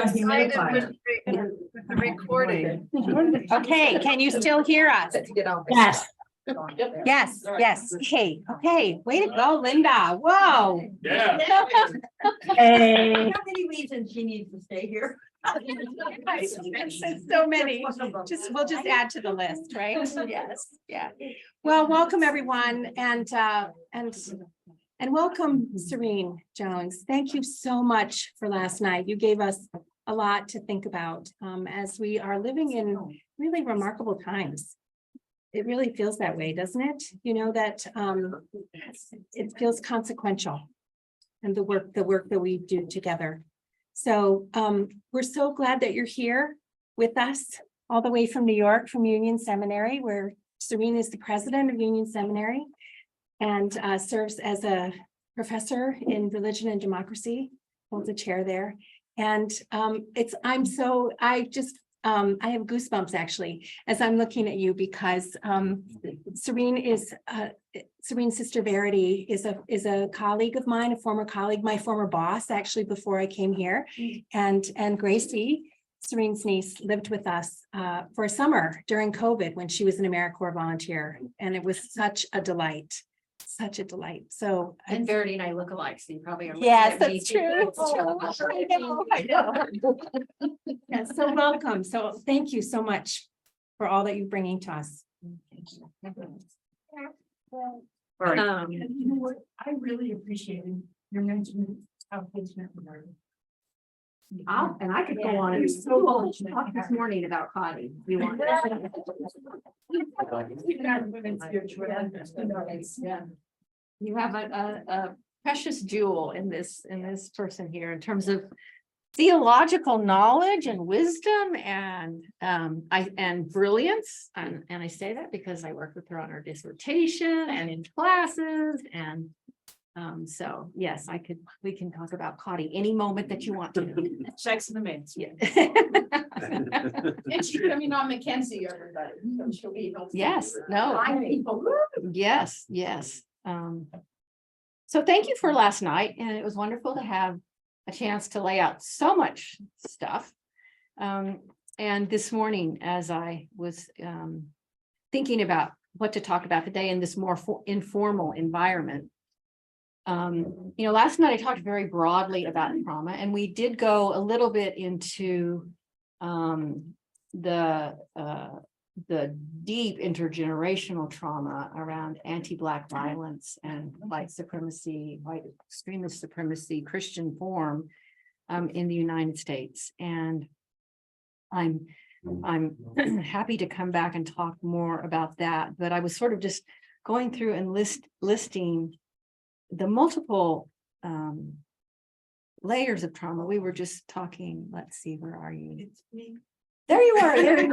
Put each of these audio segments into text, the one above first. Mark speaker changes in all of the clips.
Speaker 1: With the recording.
Speaker 2: Okay, can you still hear us?
Speaker 1: Yes.
Speaker 2: Yes, yes. Hey, okay, way to go, Linda. Whoa.
Speaker 3: Yeah.
Speaker 1: Hey.
Speaker 4: How many reasons she needs to stay here?
Speaker 2: So many. We'll just add to the list, right? Yes, yeah. Well, welcome everyone and welcome Serene Jones. Thank you so much for last night. You gave us a lot to think about as we are living in really remarkable times. It really feels that way, doesn't it? You know, that it feels consequential and the work that we do together. So we're so glad that you're here with us all the way from New York, from Union Seminary, where Serene is the president of Union Seminary and serves as a professor in religion and democracy, holds a chair there. And I have goosebumps actually, as I'm looking at you because Serene's sister Verity is a colleague of mine, a former colleague, my former boss, actually, before I came here. And Gracie, Serene's niece, lived with us for a summer during COVID when she was an AmeriCorps volunteer. And it was such a delight. Such a delight. So
Speaker 4: And Verity and I look alike, so you probably are.
Speaker 2: yes, that's true. I know. Yeah, so welcome. So thank you so much for all that you're bringing to us.
Speaker 4: Right.
Speaker 1: You know what? I really appreciated your mentioning how patient we are.
Speaker 4: And I could go on and so talk this morning about Connie. We want. Yeah. You have a precious jewel in this person here in terms of theological knowledge and wisdom and brilliance. And I say that because I worked with her on her dissertation and in classes and so yes, we can talk about Connie any moment that you want to.
Speaker 1: Checks in the mail.
Speaker 4: Yeah.
Speaker 1: And she's coming on Mackenzie, everybody. So she'll be.
Speaker 4: Yes, no.
Speaker 1: Fine people.
Speaker 4: Yes. So thank you for last night, and it was wonderful to have a chance to lay out so much stuff. And this morning, as I was thinking about what to talk about today in this more informal environment, last night I talked very broadly about trauma, and we did go a little bit into the deep intergenerational trauma around anti-Black violence and white extremist supremacy, Christian form in the United States. And I'm happy to come back and talk more about that. But I was sort of just going through and listing the multiple layers of trauma. We were just talking, let's see, where are you?
Speaker 1: It's me.
Speaker 4: There you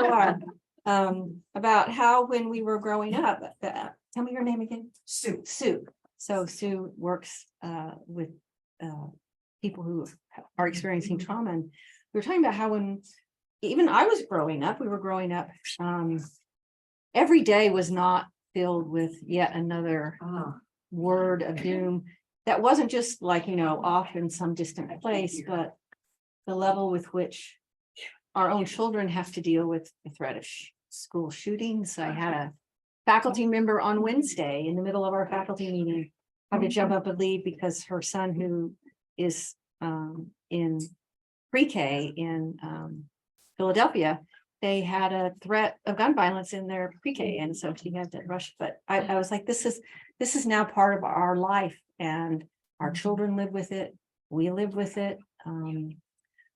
Speaker 4: are. About how when we were growing up, tell me your name again.
Speaker 1: Sue.
Speaker 4: So Sue works with people who are experiencing trauma. And we were talking about how when even I was growing up, every day was not filled with yet another word of doom. That wasn't just like, off in some distant place, but the level with which our own children have to deal with the threat of school shootings. I had a faculty member on Wednesday in the middle of our faculty meeting had to jump up and leave because her son, who is in pre-K in Philadelphia, they had a threat of gun violence in their pre-K, and so she had to rush. But I was like, this is now part of our life, and our children live with it. We live with it.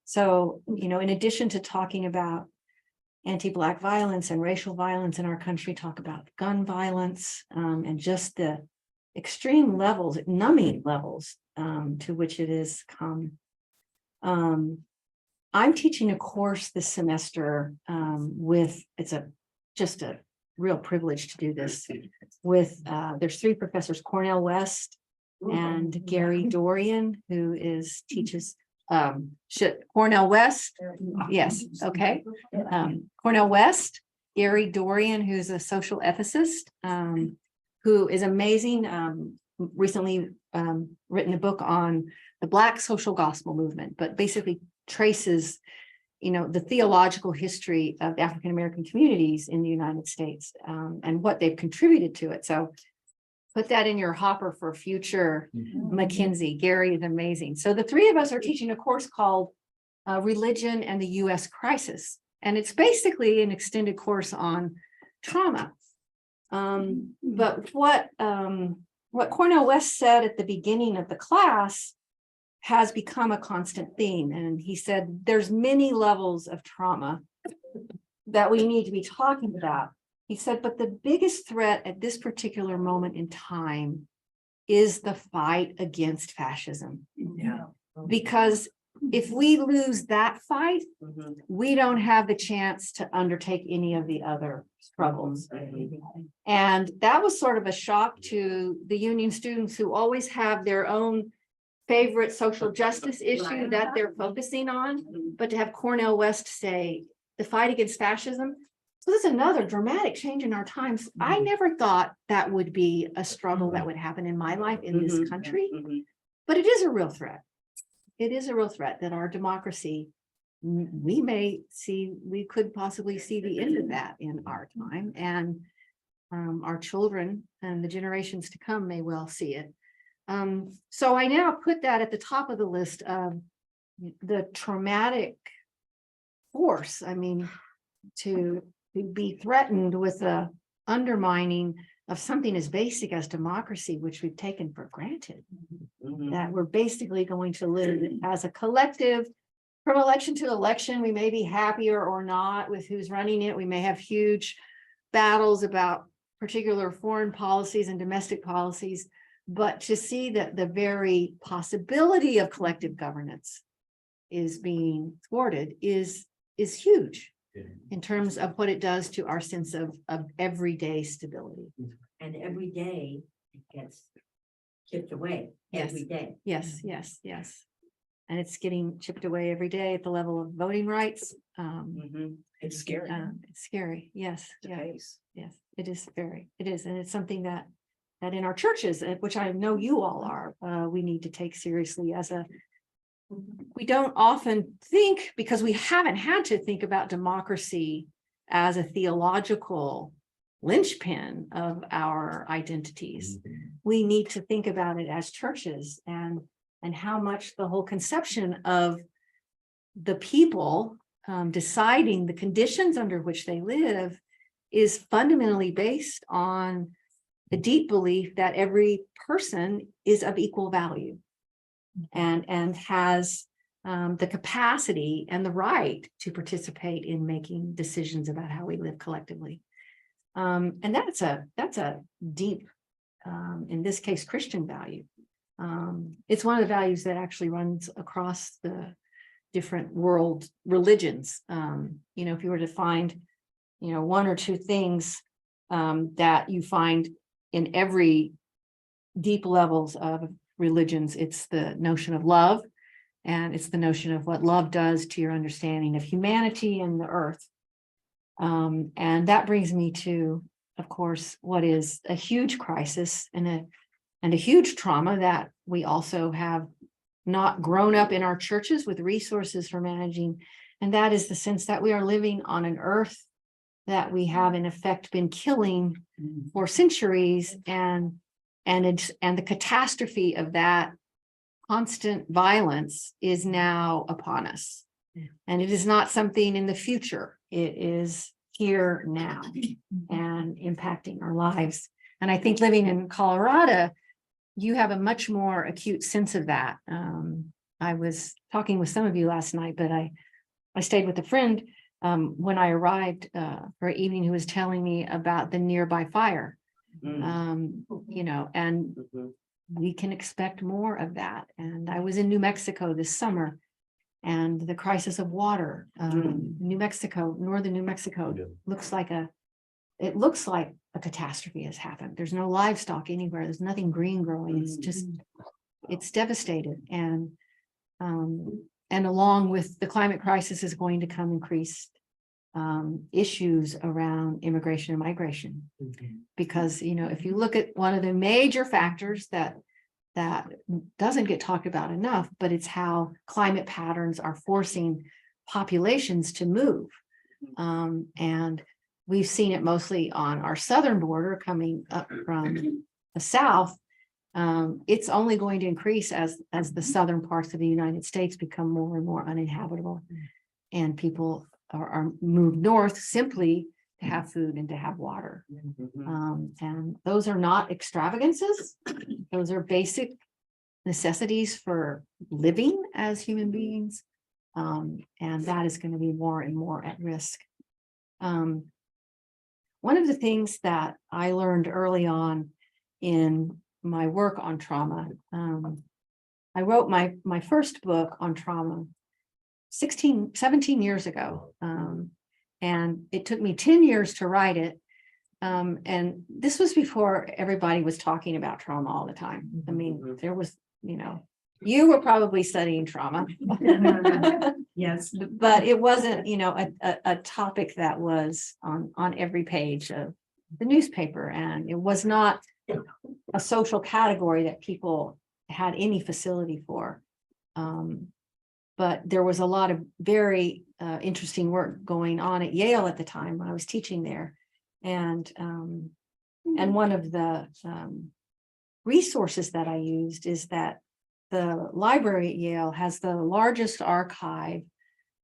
Speaker 4: So, in addition to talking about anti-Black violence and racial violence in our country, talk about gun violence and just the extreme levels, numbing levels to which it has come. I'm teaching a course this semester it's just a real privilege to do this with, there's 3 professors, Cornell West and Gary Dorian, who teaches Cornell West. Yes. Okay. Cornell West, Gary Dorian, who's a social ethicist, who is amazing. Recently written a book on the Black social gospel movement, but basically traces, the theological history of African American communities in the United States, and what they've contributed to it. So put that in your hopper for future McKinsey. Gary is amazing. So the three of us are teaching a course called Religion and the U.S. Crisis. And it's basically an extended course on trauma. But what Cornel West said at the beginning of the class has become a constant theme. And he said, there's many levels of trauma that we need to be talking about. He said, but the biggest threat at this particular moment in time is the fight against fascism.
Speaker 3: Yeah.
Speaker 4: Because if we lose that fight, we don't have the chance to undertake any of the other struggles. And that was sort of a shock to the union students who always have their own favorite social justice issue that they're focusing on. But to have Cornel West say the fight against fascism, so this is another dramatic change in our times. I never thought that would be a struggle that would happen in my life in this country, but it is a real threat. It is a real threat that our democracy, we could possibly see the end of that in our time, and our children and the generations to come may well see it. So I now put that at the top of the list of the traumatic force. I mean, to be threatened with a undermining of something as basic as democracy, which we've taken for granted, that we're basically going to live as a collective from election to election. We may be happier or not with who's running it. We may have huge battles about particular foreign policies and domestic policies, but to see that the very possibility of collective governance is being thwarted is huge in terms of what it does to our sense of everyday stability.
Speaker 3: And every day it gets chipped away.
Speaker 4: Yes.
Speaker 3: Every day.
Speaker 4: Yes, yes, yes. And it's getting chipped away every day at the level of voting rights.
Speaker 3: It's scary.
Speaker 4: It's scary. Yes,
Speaker 3: to
Speaker 4: yeah,
Speaker 3: face.
Speaker 4: yes, it is very, it is. And it's something that in our churches, which I know you all are, we need to take seriously we don't often think, because we haven't had to think about democracy as a theological linchpin of our identities. We need to think about it as churches, and how much the whole conception of the people deciding the conditions under which they live is fundamentally based on the deep belief that every person is of equal value and has the capacity and the right to participate in making decisions about how we live collectively. And that's a deep, in this case, Christian value. It's one of the values that actually runs across the different world religions. If you were to find, one or two things that you find in every deep levels of religions, it's the notion of love, and it's the notion of what love does to your understanding of humanity and the earth. And that brings me to, of course, what is a huge crisis and a huge trauma that we also have not grown up in our churches with resources for managing. And that is the sense that we are living on an earth that we have in effect been killing for centuries, and the catastrophe of that constant violence is now upon us. And it is not something in the future. It is here now and impacting our lives. And I think living in Colorado, you have a much more acute sense of that. I was talking with some of you last night, but I stayed with a friend when I arrived for an evening, who was telling me about the nearby fire. And we can expect more of that. And I was in New Mexico this summer, and the crisis of water, New Mexico, northern New Mexico, looks like a catastrophe has happened. There's no livestock anywhere. There's nothing green growing. It's just, it's devastated. And along with the climate crisis is going to come increased issues around immigration and migration. Because, if you look at one of the major factors that that doesn't get talked about enough, but it's how climate patterns are forcing populations to move. And we've seen it mostly on our southern border coming up from the south. It's only going to increase as the southern parts of the United States become more and more uninhabitable, and people are moved north simply to have food and to have water. And those are not extravagances. Those are basic necessities for living as human beings. And that is going to be more and more at risk. One of the things that I learned early on in my work on trauma, I wrote my first book on trauma 17 years ago. And it took me 10 years to write it. And this was before everybody was talking about trauma all the time. I mean, there was, you were probably studying trauma.
Speaker 1: Yes.
Speaker 4: But it wasn't, a topic that was on every page of the newspaper. And it was not a social category that people had any facility for. But there was a lot of very interesting work going on at Yale at the time when I was teaching there. And one of the resources that I used is that the library at Yale has the largest archive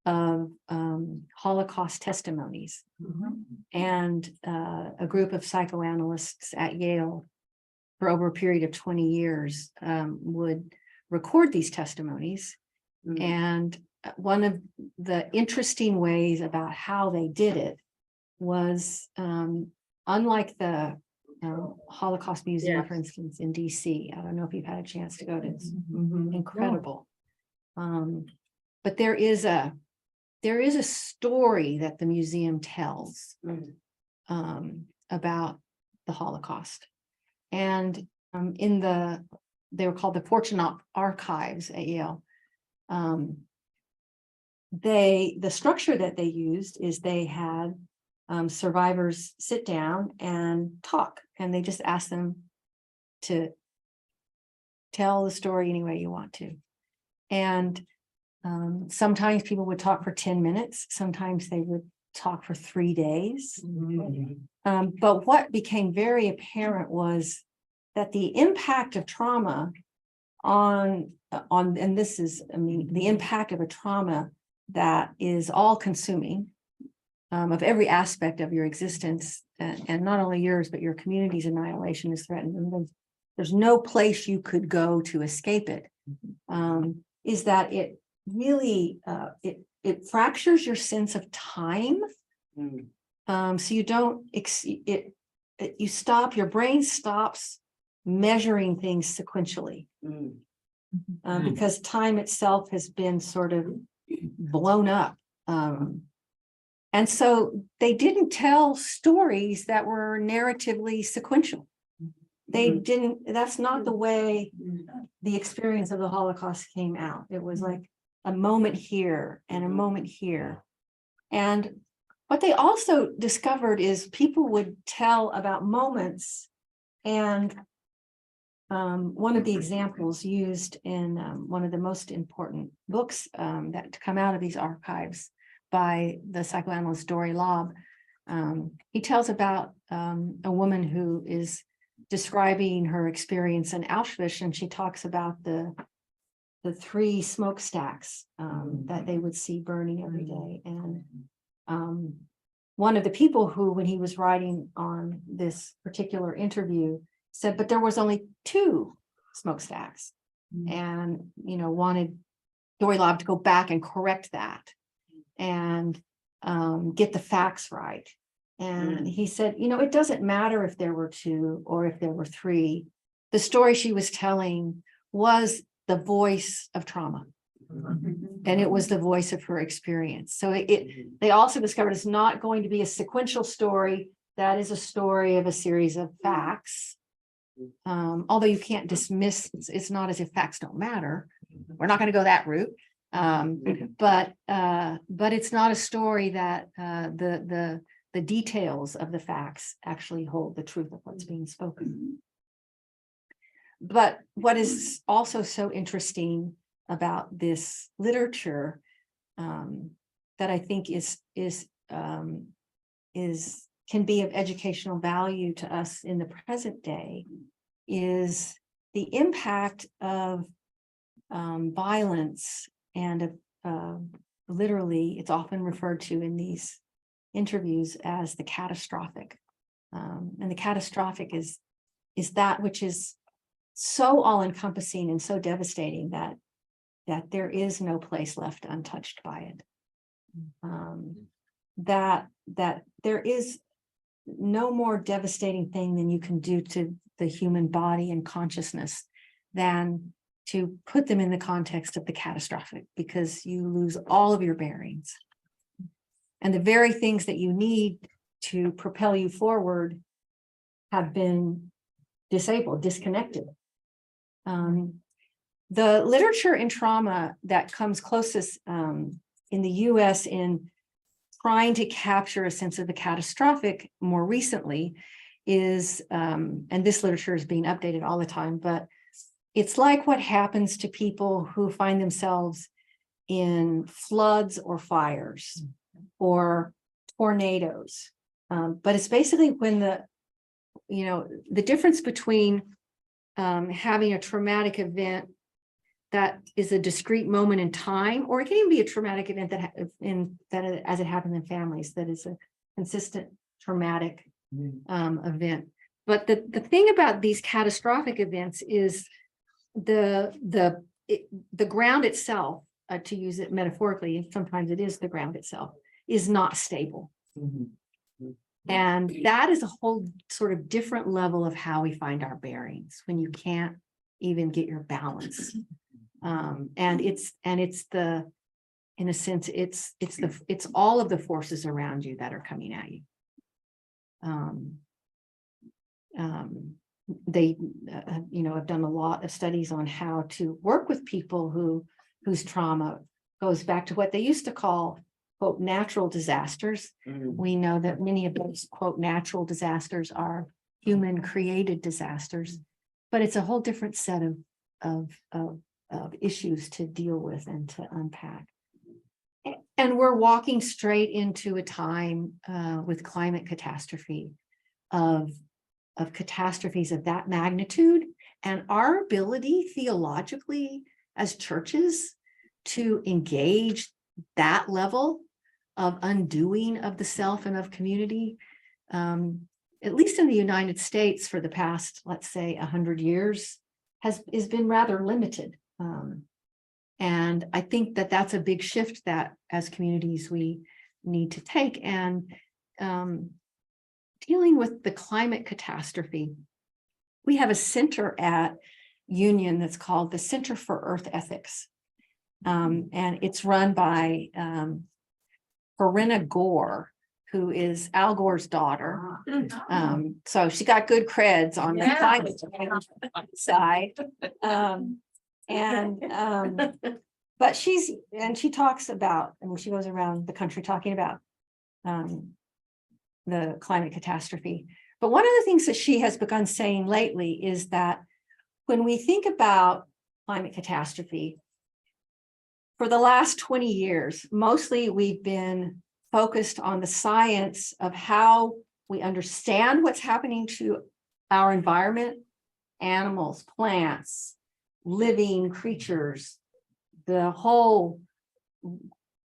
Speaker 4: of Holocaust testimonies. And a group of psychoanalysts at Yale for over a period of 20 years would record these testimonies. And one of the interesting ways about how they did it was, unlike the Holocaust Museum, for instance, in DC. I don't know if you've had a chance to go to this. Incredible. But there is a story that the museum tells about the Holocaust. And they were called the Fortune Archives at Yale. The structure that they used is they had survivors sit down and talk, and they just asked them to tell the story any way you want to. And sometimes people would talk for 10 minutes, sometimes they would talk for 3 days. But what became very apparent was that the impact of trauma and this is, the impact of a trauma that is all consuming, of every aspect of your existence, and not only yours, but your community's annihilation is threatened. And there's no place you could go to escape it. Is that it really, it fractures your sense of time. So you don't, your brain stops measuring things sequentially. Because time itself has been sort of blown up. And so they didn't tell stories that were narratively sequential. That's not the way the experience of the Holocaust came out. It was like a moment here and a moment here. And what they also discovered is people would tell about moments, and one of the examples used in one of the most important books that come out of these archives by the psychoanalyst Dory Lobb, he tells about a woman who is describing her experience in Auschwitz, and she talks about the 3 smokestacks that they would see burning every day. And one of the people who, when he was writing on this particular interview, said, but there was only 2 smokestacks, and wanted Dory Lobb to go back and correct that and get the facts right. And he said, it doesn't matter if there were 2 or if there were 3. The story she was telling was the voice of trauma, and it was the voice of her experience. So they also discovered it's not going to be a sequential story. That is a story of a series of facts. Although you can't dismiss, it's not as if facts don't matter. We're not going to go that route. But it's not a story that the details of the facts actually hold the truth of what's being spoken. But what is also so interesting about this literature, that I think can be of educational value to us in the present day, is the impact of violence and literally, it's often referred to in these interviews as the catastrophic. And the catastrophic is that which is so all-encompassing and so devastating that there is no place left untouched by it. That there is no more devastating thing than you can do to the human body and consciousness than to put them in the context of the catastrophic, because you lose all of your bearings. And the very things that you need to propel you forward have been disabled, disconnected. The literature in trauma that comes closest in the US in trying to capture a sense of the catastrophic more recently is, and this literature is being updated all the time, but it's like what happens to people who find themselves in floods or fires or tornadoes. But it's basically when the difference between having a traumatic event that is a discrete moment in time, or it can even be a traumatic event that as it happens in families, that is a consistent traumatic event. But the thing about these catastrophic events is the ground itself, to use it metaphorically, and sometimes it is the ground itself, is not stable. And that is a whole sort of different level of how we find our bearings when you can't even get your balance. And it's in a sense, it's all of the forces around you that are coming at you. They have done a lot of studies on how to work with people whose trauma goes back to what they used to call, quote, natural disasters. We know that many of those, quote, natural disasters are human created disasters, but it's a whole different set of issues to deal with and to unpack. And we're walking straight into a time with climate catastrophe of catastrophes of that magnitude, and our ability theologically as churches to engage that level of undoing of the self and of community, at least in the United States for the past, let's say, 100 years, has been rather limited. And I think that that's a big shift that as communities we need to take. And dealing with the climate catastrophe, we have a center at Union that's called the Center for Earth Ethics. And it's run by Corinna Gore, who is Al Gore's daughter. So she got good creds on the climate side. But she talks about, I mean, she goes around the country talking about the climate catastrophe. But one of the things that she has begun saying lately is that when we think about climate catastrophe, for the last 20 years, mostly we've been focused on the science of how we understand what's happening to our environment, animals, plants, living creatures, the whole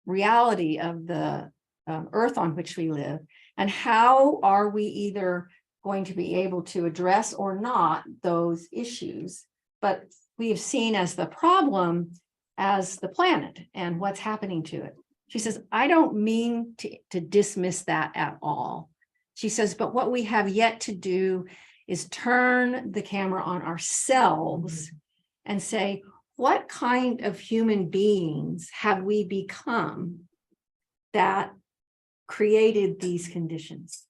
Speaker 4: reality of the earth on which we live, and how are we either going to be able to address or not those issues. But we have seen as the problem as the planet and what's happening to it. She says, I don't mean to dismiss that at all. She says, but what we have yet to do is turn the camera on ourselves and say, what kind of human beings have we become that created these conditions?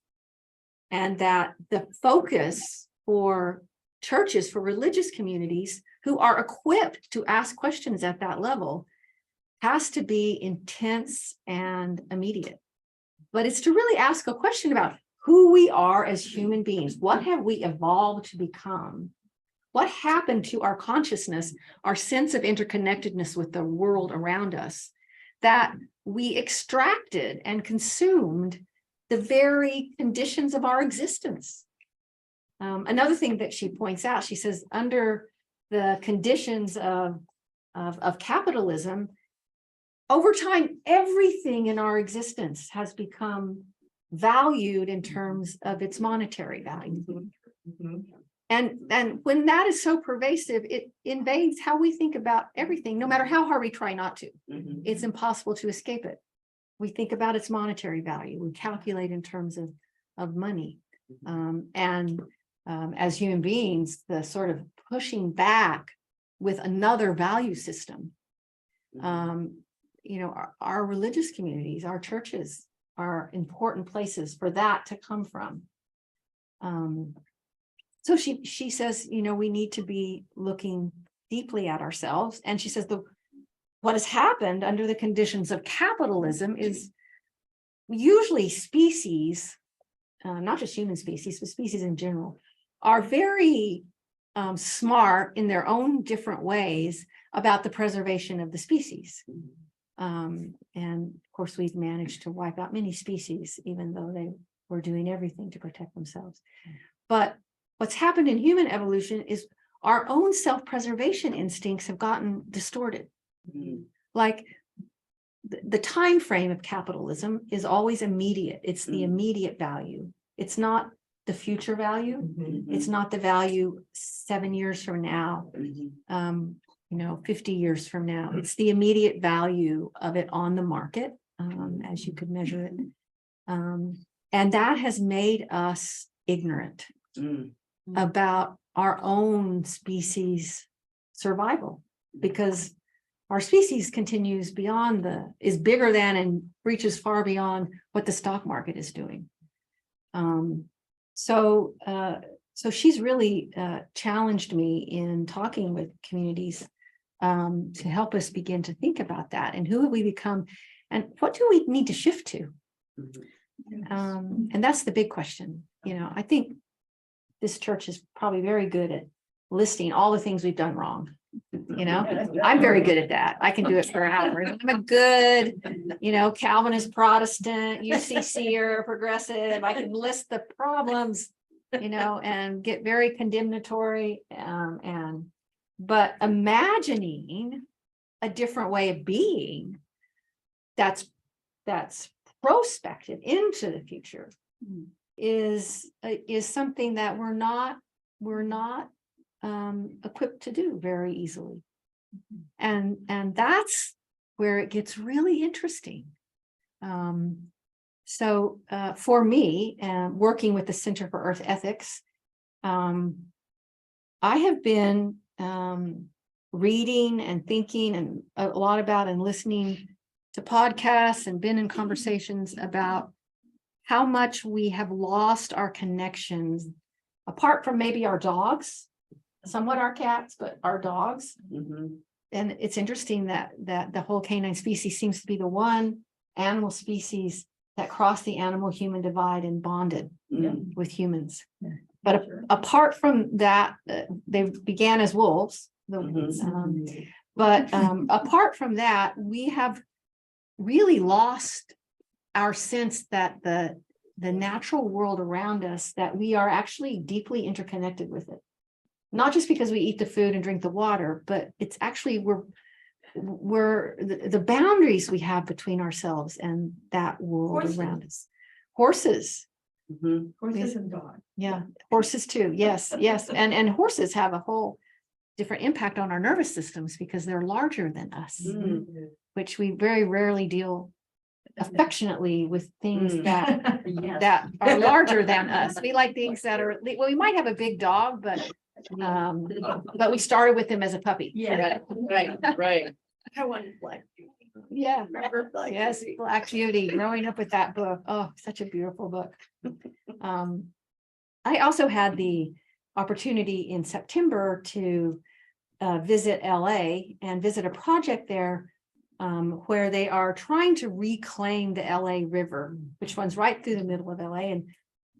Speaker 4: And that the focus for churches, for religious communities who are equipped to ask questions at that level, has to be intense and immediate. But it's to really ask a question about who we are as human beings. What have we evolved to become What happened to our consciousness, our sense of interconnectedness with the world around us, that we extracted and consumed the very conditions of our existence? Another thing that she points out, she says, under the conditions of capitalism, over time, everything in our existence has become valued in terms of its monetary value. And when that is so pervasive, it invades how we think about everything, no matter how hard we try not to. It's impossible to escape it. We think about its monetary value. We calculate in terms of money. As human beings, the sort of pushing back with another value system. Our religious communities, our churches are important places for that to come from. So she says, we need to be looking deeply at ourselves. And she says what has happened under the conditions of capitalism is usually species, not just human species, but species in general, are very smart in their own different ways about the preservation of the species. And of course, we've managed to wipe out many species, even though they were doing everything to protect themselves. But what's happened in human evolution is our own self-preservation instincts have gotten distorted. Like the time frame of capitalism is always immediate. It's the immediate value. It's not the future value. It's not the value 7 years from now, 50 years from now. It's the immediate value of it on the market, as you could measure it. And that has made us ignorant about our own species survival, because our species continues is bigger than and reaches far beyond what the stock market is doing. So she's really challenged me in talking with communities to help us begin to think about that, and who have we become, and what do we need to shift to? And that's the big question. I think this church is probably very good at listing all the things we've done wrong. I'm very good at that. I can do it for hours. I'm a good, Calvinist, Protestant, UCCer, progressive. I can list the problems, and get very condemnatory. But imagining a different way of being that's prospective into the future is something that we're not equipped to do very easily. And that's where it gets really interesting. So for me, working with the Center for Earth Ethics, I have been reading and thinking and a lot about and listening to podcasts and been in conversations about how much we have lost our connections, apart from maybe our dogs, somewhat our cats, but our dogs. And it's interesting that the whole canine species seems to be the one animal species that crossed the animal-human divide and bonded with humans. But apart from that, they began as wolves. But apart from that, we have really lost our sense that the natural world around us, that we are actually deeply interconnected with it. Not just because we eat the food and drink the water, but it's actually we're the boundaries we have between ourselves and that world around us. Horses.
Speaker 1: Horses and dogs.
Speaker 2: Yeah, horses too. Yes. And horses have a whole different impact on our nervous systems because they're larger than us, which we very rarely deal affectionately with things that that are larger than us. We like things that are, well, we might have a big dog, but we started with him as a puppy.
Speaker 1: Yeah.
Speaker 3: Right.
Speaker 1: I wanted Black Beauty.
Speaker 2: Yeah.
Speaker 1: Remember Black
Speaker 2: Yes,
Speaker 1: Beauty?
Speaker 2: Black Beauty, growing up with that book. Oh, such a beautiful book. I also had the opportunity in September to visit LA and visit a project there where they are trying to reclaim the LA River, which runs right through the middle of LA. And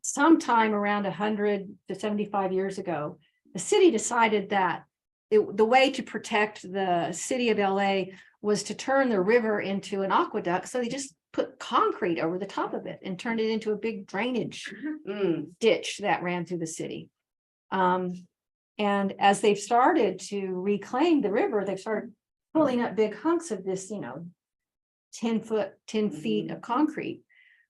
Speaker 2: sometime around 100 to 75 years ago,
Speaker 4: the city decided that the way to protect the city of LA was to turn the river into an aqueduct. So they just put concrete over the top of it and turned it into a big drainage ditch that ran through the city. And as they've started to reclaim the river, they've started pulling up big hunks of this, 10 feet of concrete,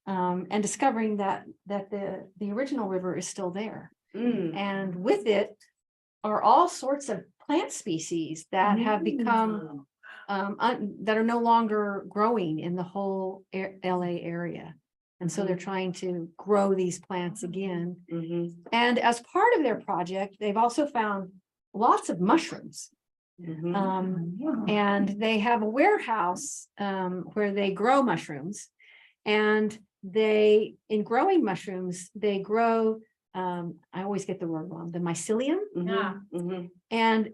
Speaker 4: and discovering that the original river is still there. And with it are all sorts of plant species that have become that are no longer growing in the whole LA area. And so they're trying to grow these plants again. And as part of their project, they've also found lots of mushrooms. And they have a warehouse where they grow mushrooms. And in growing mushrooms, they grow, I always get the word wrong, the mycelium. And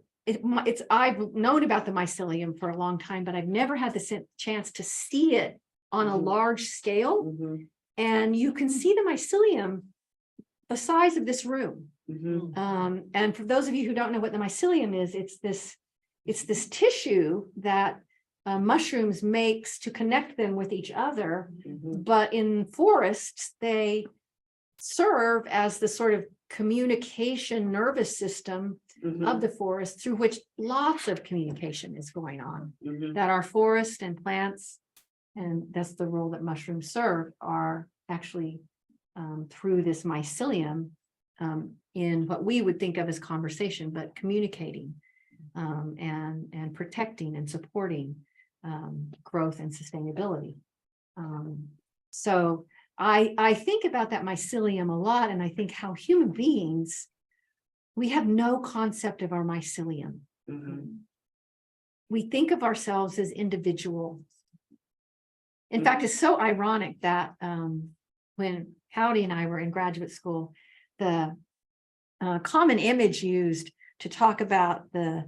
Speaker 4: I've known about the mycelium for a long time, but I've never had the chance to see it on a large scale. And you can see the mycelium the size of this room. And for those of you who don't know what the mycelium is, it's this tissue that mushrooms makes to connect them with each other. But in forests, they serve as the sort of communication nervous system of the forest, through which lots of communication is going on, that our forest and plants, and that's the role that mushrooms serve, are actually through this mycelium in what we would think of as conversation, but communicating and protecting and supporting growth and sustainability. So I think about that mycelium a lot, and I think how human beings, we have no concept of our mycelium. We think of ourselves as individuals. In fact, it's so ironic that when Howdy and I were in graduate school, the common image used to talk about the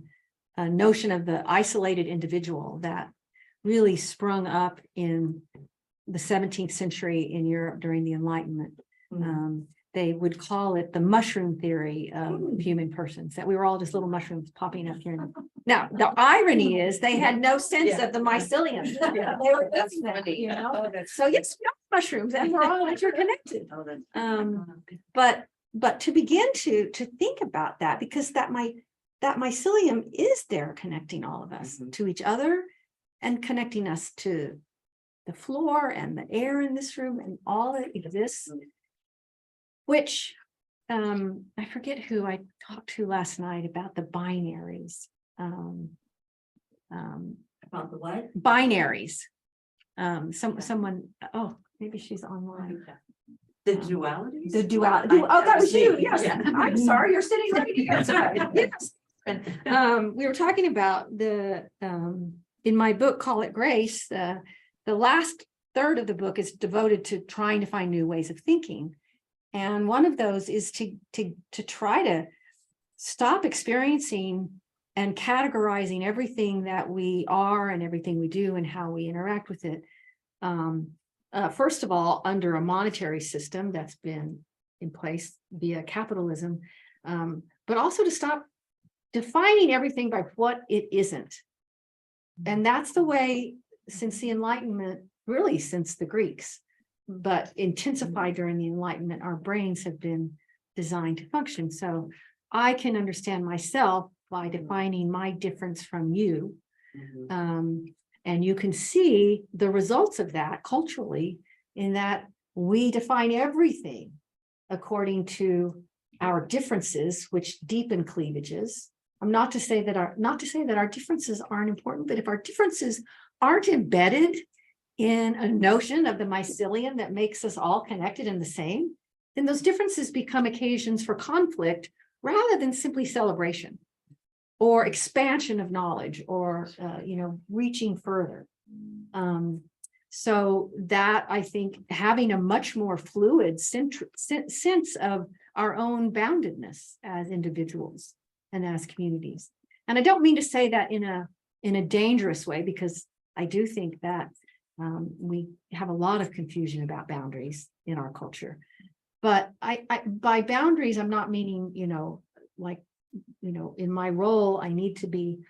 Speaker 4: notion of the isolated individual that really sprung up in the 17th century in Europe during the Enlightenment. They would call it the mushroom theory of human persons, that we were all just little mushrooms popping up here. Now, the irony is they had no sense of the mycelium. They were missing that, So yes, we are mushrooms and we're all interconnected. But to begin to think about that, because that mycelium is there connecting all of us to each other and connecting us to the floor and the air in this room and all that exists. Which I forget who I talked to last night about the binaries.
Speaker 3: About the what?
Speaker 4: Binaries. Someone, maybe she's online.
Speaker 3: The dualities?
Speaker 4: The duality. Oh, that was you. Yes. I'm sorry. You're sitting right here. Sorry. Yes. We were talking about in my book, Call It Grace, the last third of the book is devoted to trying to find new ways of thinking. And one of those is to try to stop experiencing and categorizing everything that we are and everything we do and how we interact with it. First of all, under a monetary system that's been in place via capitalism, but also to stop defining everything by what it isn't. And that's the way since the Enlightenment, really since the Greeks, but intensified during the Enlightenment, our brains have been designed to function. So I can understand myself by defining my difference from you. And you can see the results of that culturally in that we define everything according to our differences, which deepen cleavages. Not to say that our differences aren't important, but if our differences aren't embedded in a notion of the mycelium that makes us all connected and the same, then those differences become occasions for conflict rather than simply celebration or expansion of knowledge or, reaching further. So that I think having a much more fluid sense of our own boundedness as individuals and as communities. And I don't mean to say that in a dangerous way, because I do think that we have a lot of confusion about boundaries in our culture. But I by boundaries, I'm not meaning, like in my role, I need to be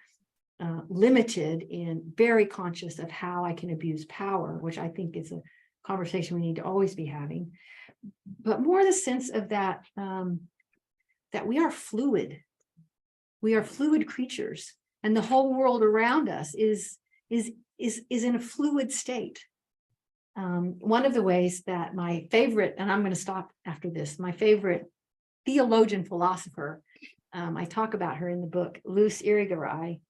Speaker 4: limited and very conscious of how I can abuse power, which I think is a conversation we need to always be having. But more the sense of that, that we are fluid. We are fluid creatures, and the whole world around us is in a fluid state. One of the ways that my favorite, and I'm going to stop after this, my favorite theologian philosopher, I talk about her in the book, Luce Irigaray,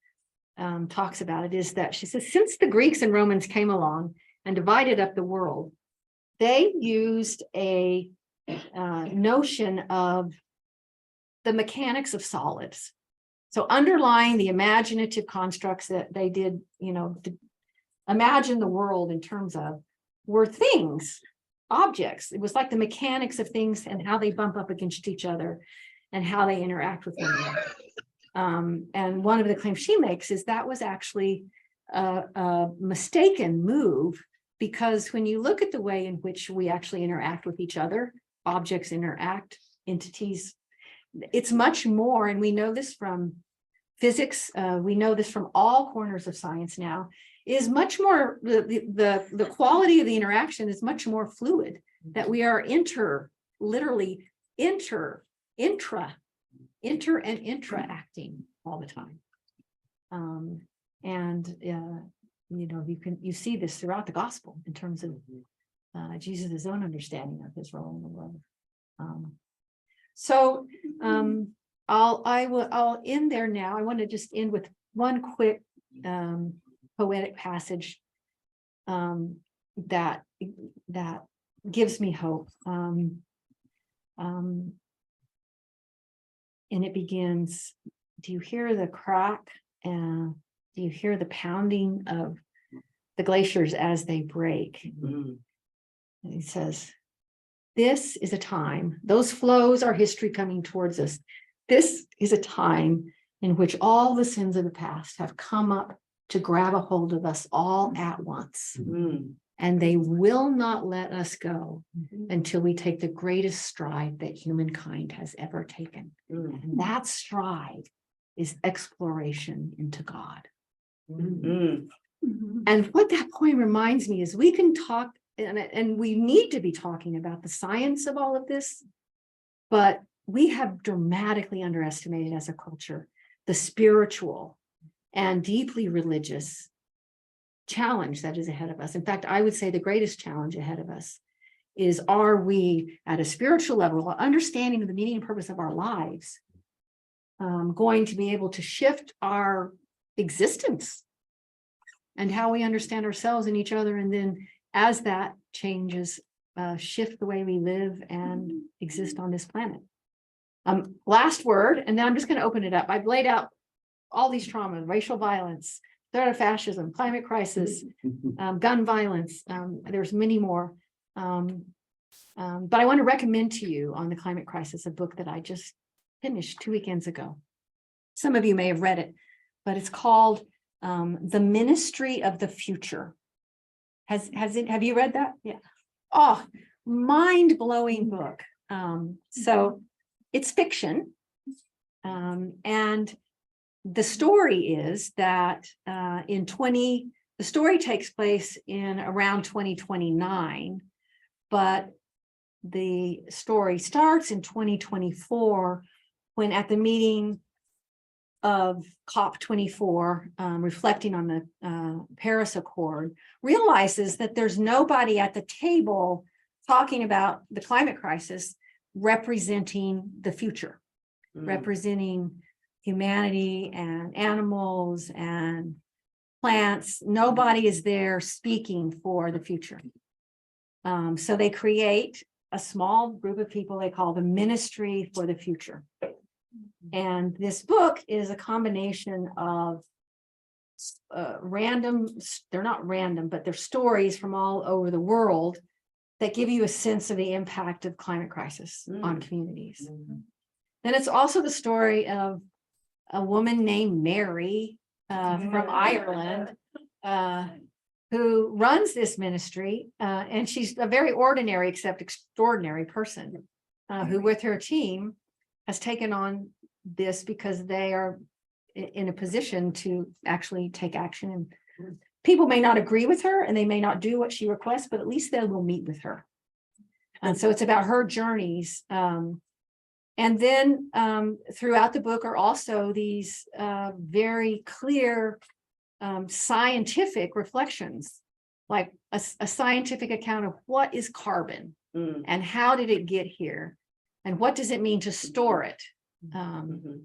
Speaker 4: talks about it, is that she says, since the Greeks and Romans came along and divided up the world, they used a notion of the mechanics of solids. So underlying the imaginative constructs that they did, to imagine the world in terms of, were things, objects. It was like the mechanics of things and how they bump up against each other and how they interact with one another. And one of the claims she makes is that was actually a mistaken move, because when you look at the way in which we actually interact with each other, objects interact, entities, it's much more, and we know this from physics, we know this from all corners of science now, is much more, the quality of the interaction is much more fluid, that we are literally inter and intra-acting all the time. You see this throughout the gospel in terms of Jesus' own understanding of his role in the world. I'll end there now. I want to just end with one quick poetic passage that gives me hope. And it begins, do you hear the crack? Do you hear the pounding of the glaciers as they break? And he says, this is a time, those flows are history coming towards us. This is a time in which all the sins of the past have come up to grab a hold of us all at once. And they will not let us go until we take the greatest stride that humankind has ever taken. And that stride is exploration into God. And what that point reminds me is we can talk, and we need to be talking about the science of all of this, but we have dramatically underestimated as a culture the spiritual and deeply religious challenge that is ahead of us. In fact, I would say the greatest challenge ahead of us is, are we at a spiritual level, understanding of the meaning and purpose of our lives, going to be able to shift our existence and how we understand ourselves and each other, and then as that changes, shift the way we live and exist on this planet. Last word, and then I'm just going to open it up. I've laid out all these traumas: racial violence, threat of fascism, climate crisis, gun violence. There's many more. But I want to recommend to you on the climate crisis a book that I just finished 2 weekends ago. Some of you may have read it, but it's called The Ministry of the Future. Have you read that? Yeah. Oh, mind-blowing book. So it's fiction. And the story is that the story takes place in around 2029, but the story starts in 2024, when at the meeting of COP24, reflecting on the Paris Accord, realizes that there's nobody at the table talking about the climate crisis representing the future, representing humanity and animals and plants. Nobody is there speaking for the future. So they create a small group of people they call the Ministry for the Future. And this book is a combination of they're not random, but they're stories from all over the world that give you a sense of the impact of climate crisis on communities. Then it's also the story of a woman named Mary from Ireland, who runs this ministry, and she's a very ordinary except extraordinary person, who with her team has taken on this because they are in a position to actually take action. And people may not agree with her and they may not do what she requests, but at least they will meet with her. And so it's about her journeys. And then throughout the book are also these very clear scientific reflections, like a scientific account of what is carbon and how did it get here and what does it mean to store it,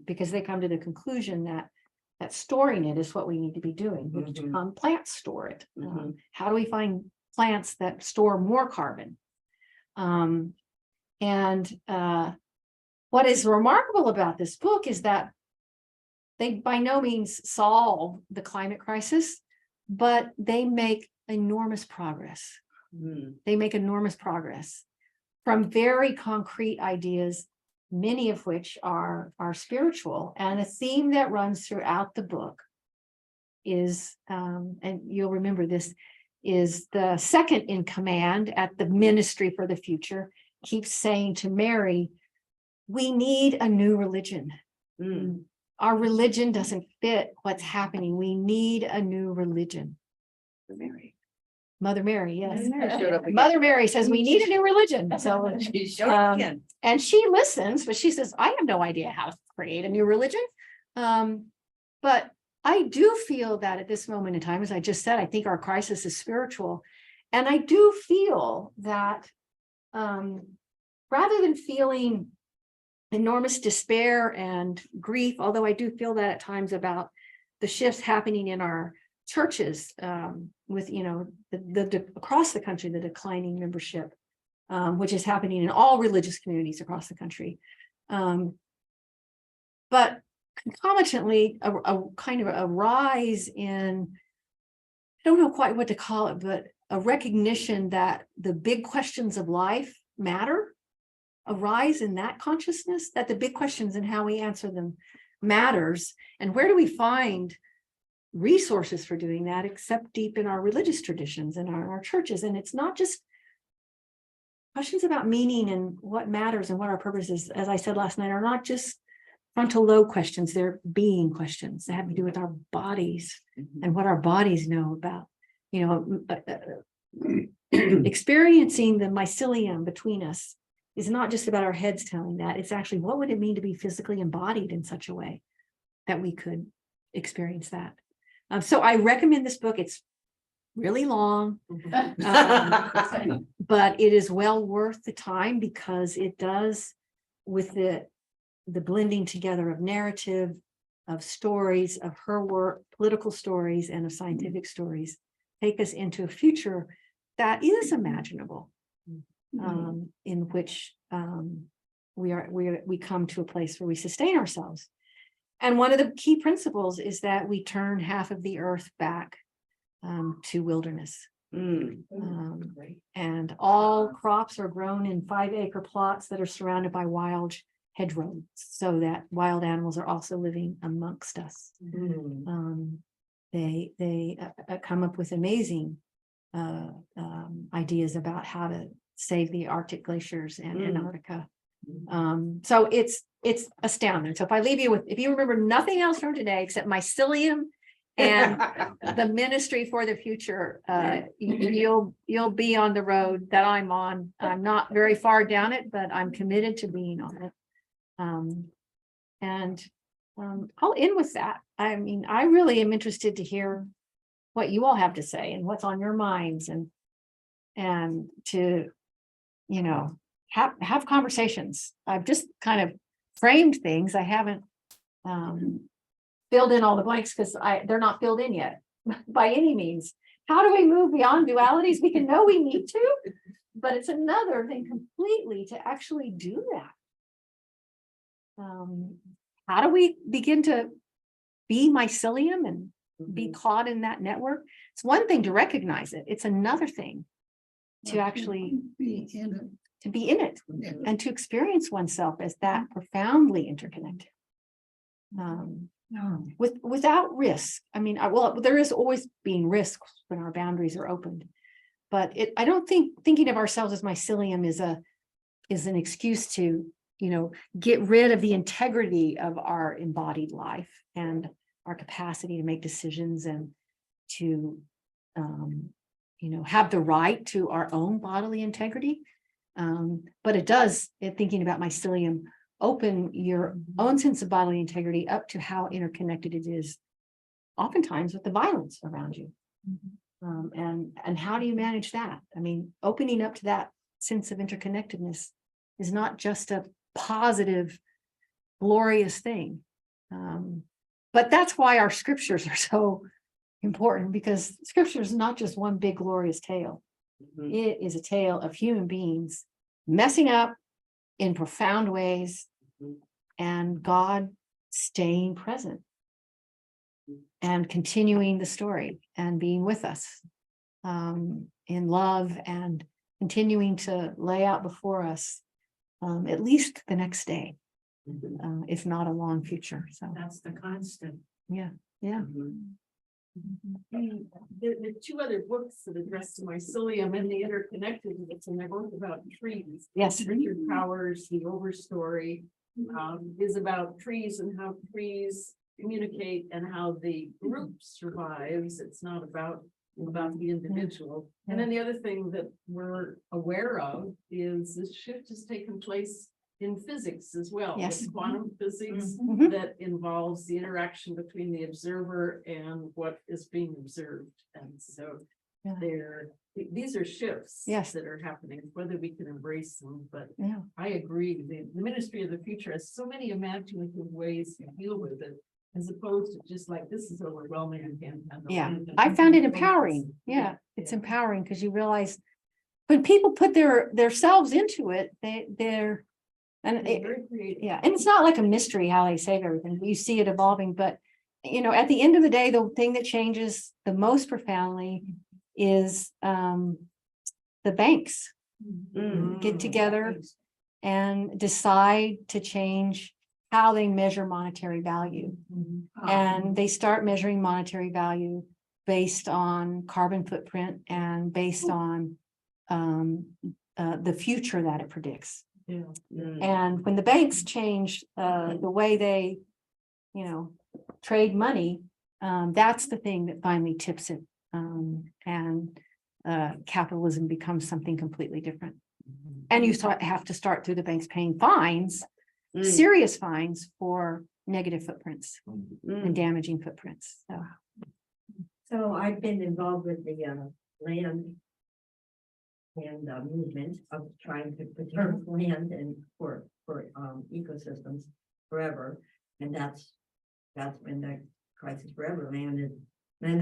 Speaker 4: because they come to the conclusion that storing it is what we need to be doing, which plants store it. How do we find plants that store more carbon? What is remarkable about this book is that they by no means solve the climate crisis, but they make enormous progress. They make enormous progress from very concrete ideas, many of which are spiritual. And a theme that runs throughout the book is, and you'll remember this, is the second in command at the Ministry for the Future keeps saying to Mary, we need a new religion. Our religion doesn't fit what's happening. We need a new religion. Mother Mary, yes. Mother Mary says we need a new religion. So, and she listens, but she says, I have no idea how to create a new religion. But I do feel that at this moment in time, as I just said, I think our crisis is spiritual. And I do feel that rather than feeling enormous despair and grief, although I do feel that at times about the shifts happening in our churches, with, you know, the across the country, the declining membership, which is happening in all religious communities across the country. But concomitantly, a kind of a rise in, I don't know quite what to call it, but a recognition that the big questions of life matter, a rise in that consciousness, that the big questions and how we answer them matters. And where do we find resources for doing that except deep in our religious traditions and our churches? And it's not just questions about meaning and what matters and what our purpose is, as I said last night, are not just frontal lobe questions, they're being questions that have to do with our bodies and what our bodies know about, you know, experiencing the mycelium between us is not just about our heads telling that, it's actually what would it mean to be physically embodied in such a way that we could experience that. So I recommend this book. It's really long, but it is well worth the time because it does, with the blending together of narrative, of stories, of her work, political stories, and of scientific stories, take us into a future that is imaginable, in which we come to a place where we sustain ourselves. And one of the key principles is that we turn half of the earth back to wilderness. And all crops are grown in 5-acre plots that are surrounded by wild hedgerows, so that wild animals are also living amongst us. They come up with amazing ideas about how to save the Arctic glaciers and Antarctica. So it's astounding. So if I leave you with, if you remember nothing else from today except mycelium and the Ministry for the Future, you'll be on the road that I'm on. I'm not very far down it, but I'm committed to being on it. I'll end with that. I mean, I really am interested to hear what you all have to say and what's on your minds, and to, you know, have conversations. I've just kind of framed things. I haven't filled in all the blanks because they're not filled in yet by any means. How do we move beyond dualities? We can know we need to, but it's another thing completely to actually do that. How do we begin to be mycelium and be caught in that network? It's one thing to recognize it. It's another thing to actually be in it, and to experience oneself as that profoundly interconnected. Without risk. I mean, well, there is always being risk when our boundaries are opened, but I don't think thinking of ourselves as mycelium is an excuse to get rid of the integrity of our embodied life and our capacity to make decisions and to, have the right to our own bodily integrity. But it does, thinking about mycelium, open your own sense of bodily integrity up to how interconnected it is, oftentimes with the violence around you. And how do you manage that? I mean, opening up to that sense of interconnectedness is not just a positive, glorious thing. But that's why our scriptures are so important, because scripture is not just one big glorious tale. It is a tale of human beings messing up in profound ways and God staying present and continuing the story and being with us in love and continuing to lay out before us at least the next day, if not a long future. So
Speaker 1: That's the constant.
Speaker 4: yeah.
Speaker 5: The two other books that address the mycelium and the interconnectedness, and they're both about trees.
Speaker 4: Yes.
Speaker 5: Richard Powers, The Overstory, is about trees and how trees communicate and how the group survives. It's not about the individual. And then the other thing that we're aware of is this shift has taken place in physics as well.
Speaker 4: Yes.
Speaker 5: With quantum physics
Speaker 4: Mhm.
Speaker 5: that involves the interaction between the observer and what is being observed. And so
Speaker 4: Yeah.
Speaker 5: these are shifts
Speaker 4: Yes.
Speaker 5: that are happening, whether we can embrace them. But
Speaker 4: Yeah.
Speaker 5: I agree, the ministry of the future has so many imaginative ways to deal with it, as opposed to just like, this is overwhelming and can't handle
Speaker 4: Yeah,
Speaker 5: it.
Speaker 4: I found it empowering. Yeah, it's empowering because you realize when people put their selves into it, they're and
Speaker 5: It's very creative.
Speaker 4: yeah, and it's not like a mystery how they save everything. You see it evolving, but at the end of the day, the thing that changes the most profoundly is the banks get together and decide to change how they measure monetary value. And they start measuring monetary value based on carbon footprint and based on the future that it predicts. And when the banks change the way they, trade money, that's the thing that finally tips it. And capitalism becomes something completely different. And you have to start through the banks paying fines, serious fines for negative footprints and damaging footprints.
Speaker 3: So I've been involved with the land and movement of trying to preserve land and for ecosystems forever. And that's been the crisis forever. Land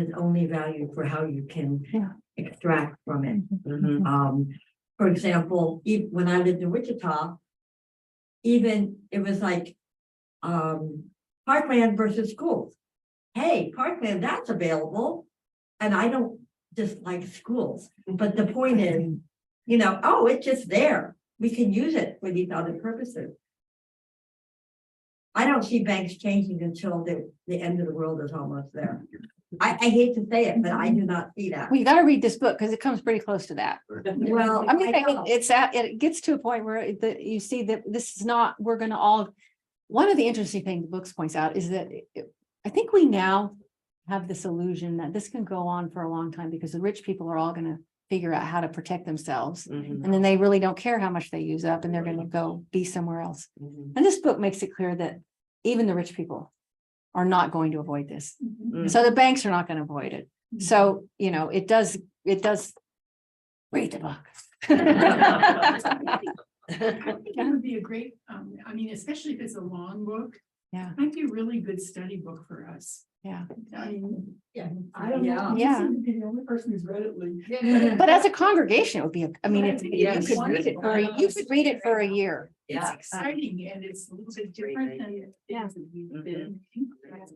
Speaker 3: is only valued for how you can extract from it. For example, when I lived in Wichita, even it was like parkland versus schools. Hey, parkland, that's available. And I don't just like schools, but the point is, it's just there. We can use it for these other purposes. I don't see banks changing until the end of the world is almost there. I hate to say it, but I do not see that.
Speaker 4: Well, you got to read this book because it comes pretty close to that.
Speaker 3: Well,
Speaker 4: I mean,
Speaker 3: know.
Speaker 4: it gets to a point where you see that this is not, we're going to all, one of the interesting things the books points out is that I think we now have this illusion that this can go on for a long time because the rich people are all going to figure out how to protect themselves. And then they really don't care how much they use up and they're going to go be somewhere else. And this book makes it clear that even the rich people are not going to avoid this. So the banks are not going to avoid it. So, it does read the book.
Speaker 1: I think it would be a great, especially if it's a long book.
Speaker 4: Yeah.
Speaker 1: Might be a really good study book for us.
Speaker 4: Yeah.
Speaker 1: I mean,
Speaker 3: I don't know.
Speaker 1: You seem to be the only person who's read it, Lee.
Speaker 4: But as a congregation, it would be, you could
Speaker 1: Yes.
Speaker 4: read it for a year.
Speaker 1: It's exciting and it's a little bit different than things that we've been.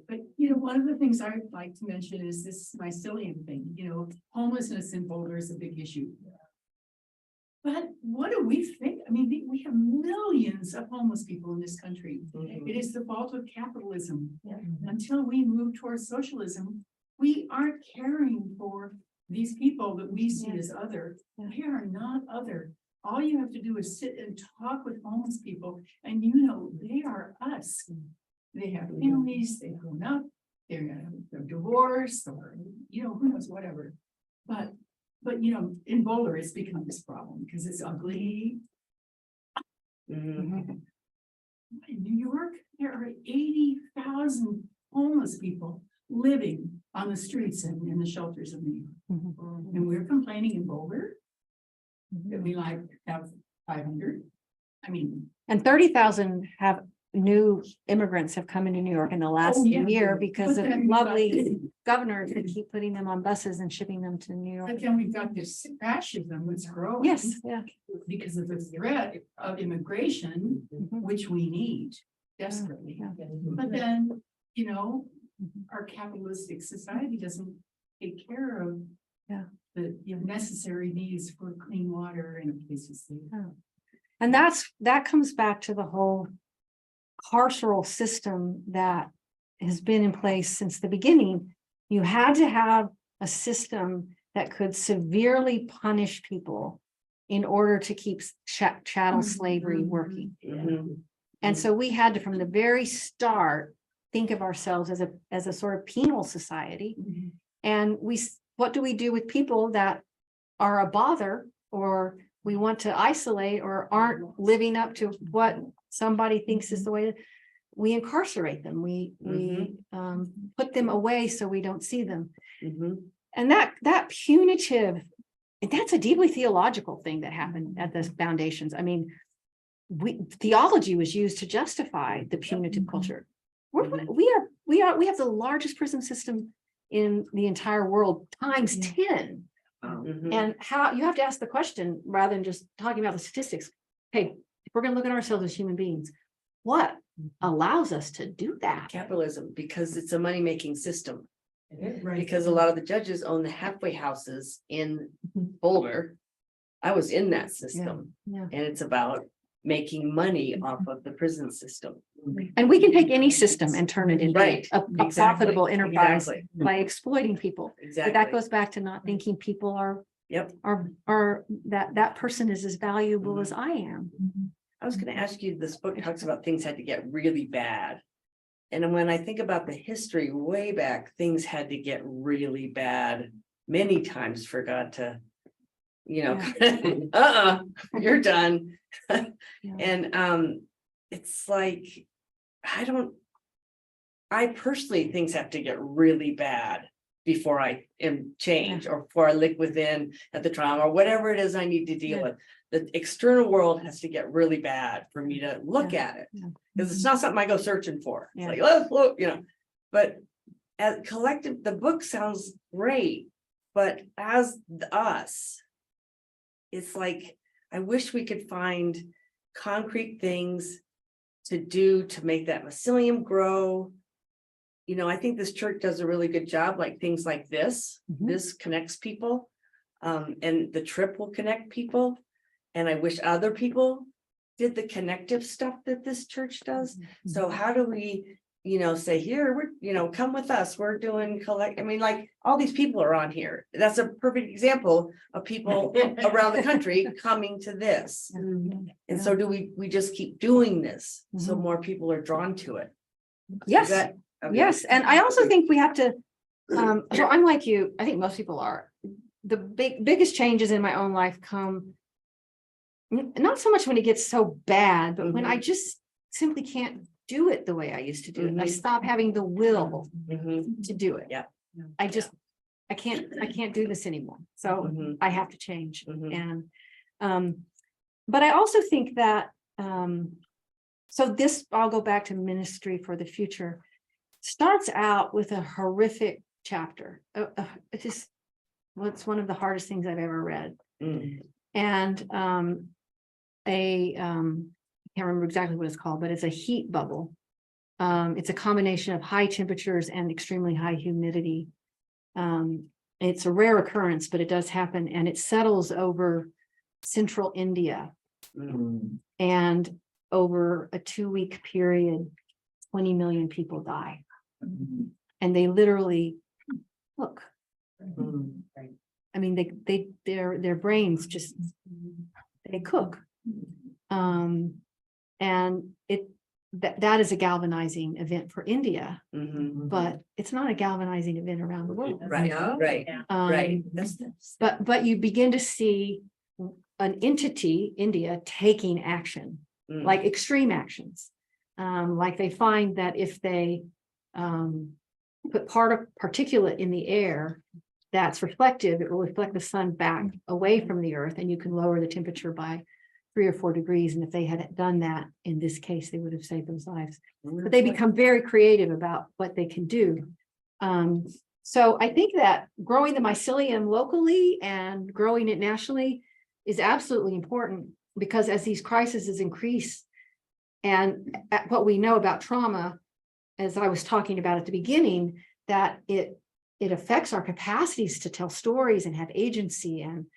Speaker 1: But one of the things I'd like to mention is this mycelium thing, homelessness in Boulder is a big issue. But what do we think? I mean, we have millions of homeless people in this country. It is the fault of capitalism. Until we move towards socialism, we aren't caring for these people that we see as other. They are not other. All you have to do is sit and talk with homeless people and they are us. They have families, they've grown up, they're divorced or, who knows, whatever. But in Boulder, it's become this problem because it's ugly.
Speaker 4: Mhm.
Speaker 1: In New York, there are 80,000 homeless people living on the streets and in the shelters of New York.
Speaker 4: Mhm.
Speaker 1: And we're complaining in Boulder that we have 500. I mean,
Speaker 4: And 30,000 new immigrants have come into New York in the last
Speaker 1: yeah.
Speaker 4: year because
Speaker 1: But
Speaker 4: of
Speaker 1: then we've got
Speaker 4: lovely
Speaker 1: this-
Speaker 4: governors that keep putting them on buses and shipping them to New York.
Speaker 1: But then we've got this fascism that's growing.
Speaker 4: Yes, yeah.
Speaker 1: Because of the threat of immigration,
Speaker 4: Mhm.
Speaker 1: which we need desperately.
Speaker 4: Yeah.
Speaker 1: But then, our capitalistic society doesn't take care of
Speaker 4: Yeah.
Speaker 1: the necessary needs for clean water and a place to sleep.
Speaker 4: And that comes back to the whole carceral system that has been in place since the beginning. You had to have a system that could severely punish people in order to keep chattel slavery working.
Speaker 3: Mhm.
Speaker 4: And so we had to, from the very start, think of ourselves as a sort of penal society. And what do we do with people that are a bother, or we want to isolate, or aren't living up to what somebody thinks is the way? We incarcerate them. We put them away so we don't see them.
Speaker 3: Mhm.
Speaker 4: And that punitive, that's a deeply theological thing that happened at the foundations. I mean, theology was used to justify the punitive culture. We have the largest prison system in the entire world times 10.
Speaker 3: Mhm.
Speaker 4: And how you have to ask the question rather than just talking about the statistics. Hey, if we're going to look at ourselves as human beings, what allows us to do that?
Speaker 6: Capitalism, because it's a money-making system.
Speaker 1: Right.
Speaker 6: Because a lot of the judges own the halfway houses in Boulder. I was in that system,
Speaker 4: Yeah.
Speaker 6: and it's about making money off of the prison system.
Speaker 4: And we can take any system and turn it into
Speaker 6: Right,
Speaker 4: a profitable enterprise
Speaker 6: exactly.
Speaker 4: by exploiting people. But that
Speaker 6: Exactly.
Speaker 4: goes back to not thinking people are
Speaker 6: Yep.
Speaker 4: that person is as valuable as I am.
Speaker 6: I was gonna ask you, this book talks about things had to get really bad. And when I think about the history way back, things had to get really bad many times for God to, you're done. And it's like, I personally, things have to get really bad before I am change, or before I look within at the trauma, or whatever it is I need to deal
Speaker 4: Yeah.
Speaker 6: with. The external world has to get really bad for me to look at it.
Speaker 4: Yeah.
Speaker 6: Because it's not something I go searching for. It's
Speaker 4: Yeah.
Speaker 6: like, let's look, but as collective, the book sounds great, but as us, it's like, I wish we could find concrete things to do to make that mycelium grow. I think this church does a really good job, like things like this.
Speaker 4: Mhm.
Speaker 6: This connects people. And the trip will connect people. And I wish other people did the connective stuff that this church does. So how do we, say, here, we're, come with us, we're doing like all these people are on here. That's a perfect example of people around the country coming to this. And so do we just keep doing this so more people are drawn to it?
Speaker 4: Yes.
Speaker 6: Is that- okay.
Speaker 4: Yes, and I also think we have to, so I'm like you, I think most people are. The biggest changes in my own life come not so much when it gets so bad, but when I just simply can't do it the way I used to do it. I stop having the will
Speaker 6: Mhm.
Speaker 4: to do it.
Speaker 6: Yeah.
Speaker 4: I can't do this anymore. So
Speaker 6: Mhm.
Speaker 4: I have to change.
Speaker 6: Mhm.
Speaker 4: And but I also think that so this, I'll go back to ministry for the future, starts out with a horrific chapter. It's one of the hardest things I've ever read.
Speaker 6: Mm.
Speaker 4: And I can't remember exactly what it's called, but it's a heat bubble. It's a combination of high temperatures and extremely high humidity. It's a rare occurrence, but it does happen, and it settles over central India.
Speaker 6: Mm.
Speaker 4: And over a 2-week period, 20 million people die. And they literally look.
Speaker 6: Mm.
Speaker 4: I mean, their brains just they cook. And that is a galvanizing event for India,
Speaker 6: Mhm.
Speaker 4: but it's not a galvanizing event around the world.
Speaker 6: Right, right, right.
Speaker 4: But you begin to see an entity, India, taking action,
Speaker 6: Mm.
Speaker 4: like extreme actions. Like they find that if they put particulate in the air that's reflective, it will reflect the sun back away from the earth, and you can lower the temperature by 3 or 4 degrees. And if they had done that in this case, they would have saved those lives. But they become very creative about what they can do. So I think that growing the mycelium locally and growing it nationally is absolutely important, because as these crises increase, and what we know about trauma, as I was talking about at the beginning, that it affects our capacities to tell stories and have agency and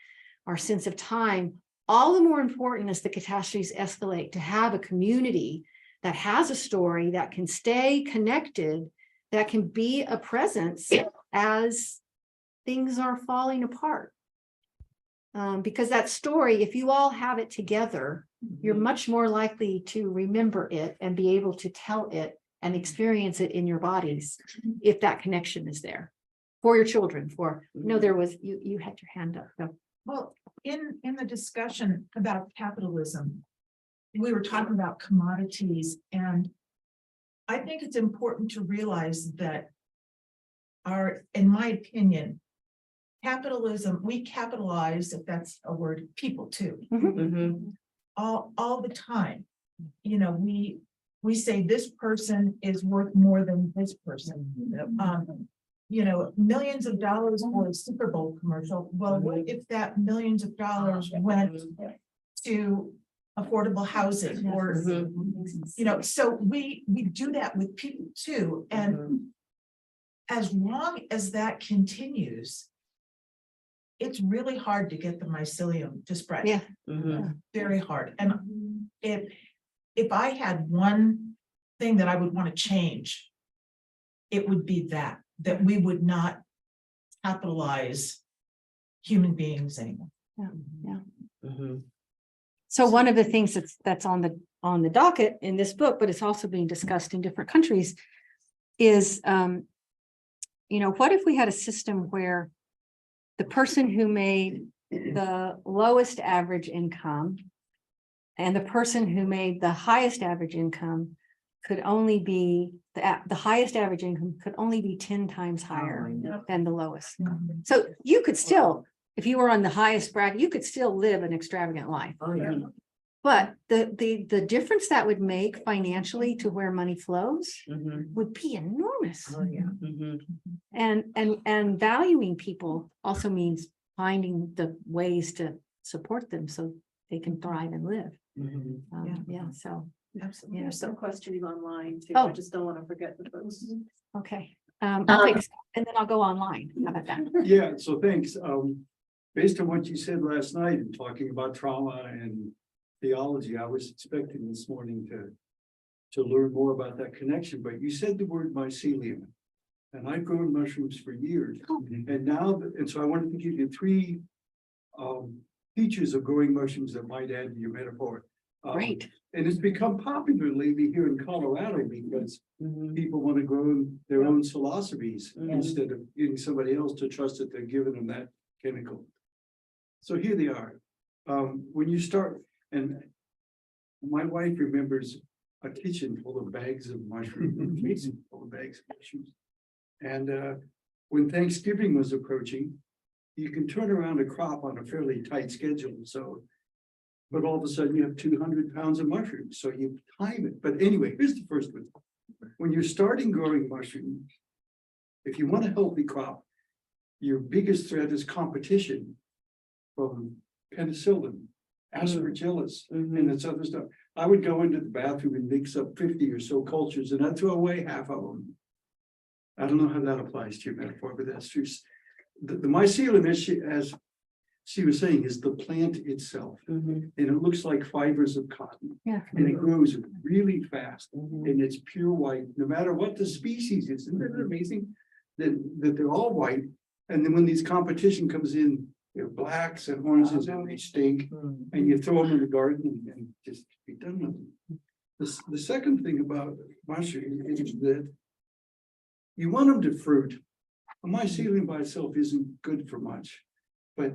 Speaker 4: our sense of time. All the more important as the catastrophes escalate to have a community that has a story, that can stay connected, that can be a presence as things are falling apart. Because that story, if you all have it together, you're much more likely to remember it and be able to tell it and experience it in your bodies if that connection is there for your children. There was, you had your hand up. So.
Speaker 7: Well, in the discussion about capitalism, we were talking about commodities, and I think it's important to realize that in my opinion, capitalism, we capitalize, if that's a word, people too,
Speaker 6: Mhm.
Speaker 7: all the time. We say this person is worth more than this person. Millions of dollars for a Super Bowl commercial. Well, what if that millions of dollars went to affordable housing or, so we do that with people too. And as long as that continues, it's really hard to get the mycelium to spread.
Speaker 4: Yeah.
Speaker 6: Mhm.
Speaker 7: Very hard. And if I had one thing that I would want to change, it would be that we would not capitalize human beings anymore.
Speaker 6: Mhm.
Speaker 4: So one of the things that's on the docket in this book, but it's also being discussed in different countries, is what if we had a system where the person who made the lowest average income and the person who made the highest average income could only be, the highest average income could only be 10 times higher than the lowest. So you could still, if you were on the highest bracket, you could still live an extravagant life.
Speaker 6: Oh, yeah.
Speaker 4: But the difference that would make financially to where money flows
Speaker 6: Mhm.
Speaker 4: would be enormous.
Speaker 6: Oh, yeah. Mhm.
Speaker 4: And valuing people also means finding the ways to support them so they can thrive and live.
Speaker 6: Mhm.
Speaker 4: So,
Speaker 7: Absolutely.
Speaker 5: There's some questioning online too.
Speaker 4: Oh.
Speaker 5: I just don't want to forget the folks.
Speaker 4: okay. I'll take, and then I'll go online. How about that?
Speaker 8: Yeah, so thanks. Based on what you said last night and talking about trauma and theology, I was expecting this morning to learn more about that connection, but you said the word mycelium. And I've grown mushrooms for years. And now, and so I wanted to give you 3 features of growing mushrooms that might add to your metaphor.
Speaker 4: Great.
Speaker 8: And it's become popular lately here in Colorado because
Speaker 6: Mhm.
Speaker 8: people want to grow their own psilocybes
Speaker 6: Mhm.
Speaker 8: instead of getting somebody else to trust that they're giving them that chemical. So here they are. When you start, and my wife remembers a kitchen full of bags of mushrooms, amazing full of bags of mushrooms. And when Thanksgiving was approaching, you can turn around a crop on a fairly tight schedule. So, but all of a sudden you have 200 pounds of mushrooms. So you time it. But anyway, here's the first one. When you're starting growing mushrooms, if you want a healthy crop, your biggest threat is competition from penicillin, aspergillus, and this other stuff. I would go into the bathroom and mix up 50 or so cultures and I'd throw away half of them. I don't know how that applies to your metaphor, but that's true. The mycelium, as she was saying, is the plant itself.
Speaker 6: Mhm.
Speaker 8: And it looks like fibers of cotton.
Speaker 4: Yeah.
Speaker 8: And it grows really fast.
Speaker 6: Mhm.
Speaker 8: And it's pure white, no matter what the species is. Isn't it amazing that they're all white? And then when these competition comes in, They're blacks and oranges and they stink, and you throw them in the garden and just be done with them. The second thing about mushroom is that you want them to fruit. A mycelium by itself isn't good for much, but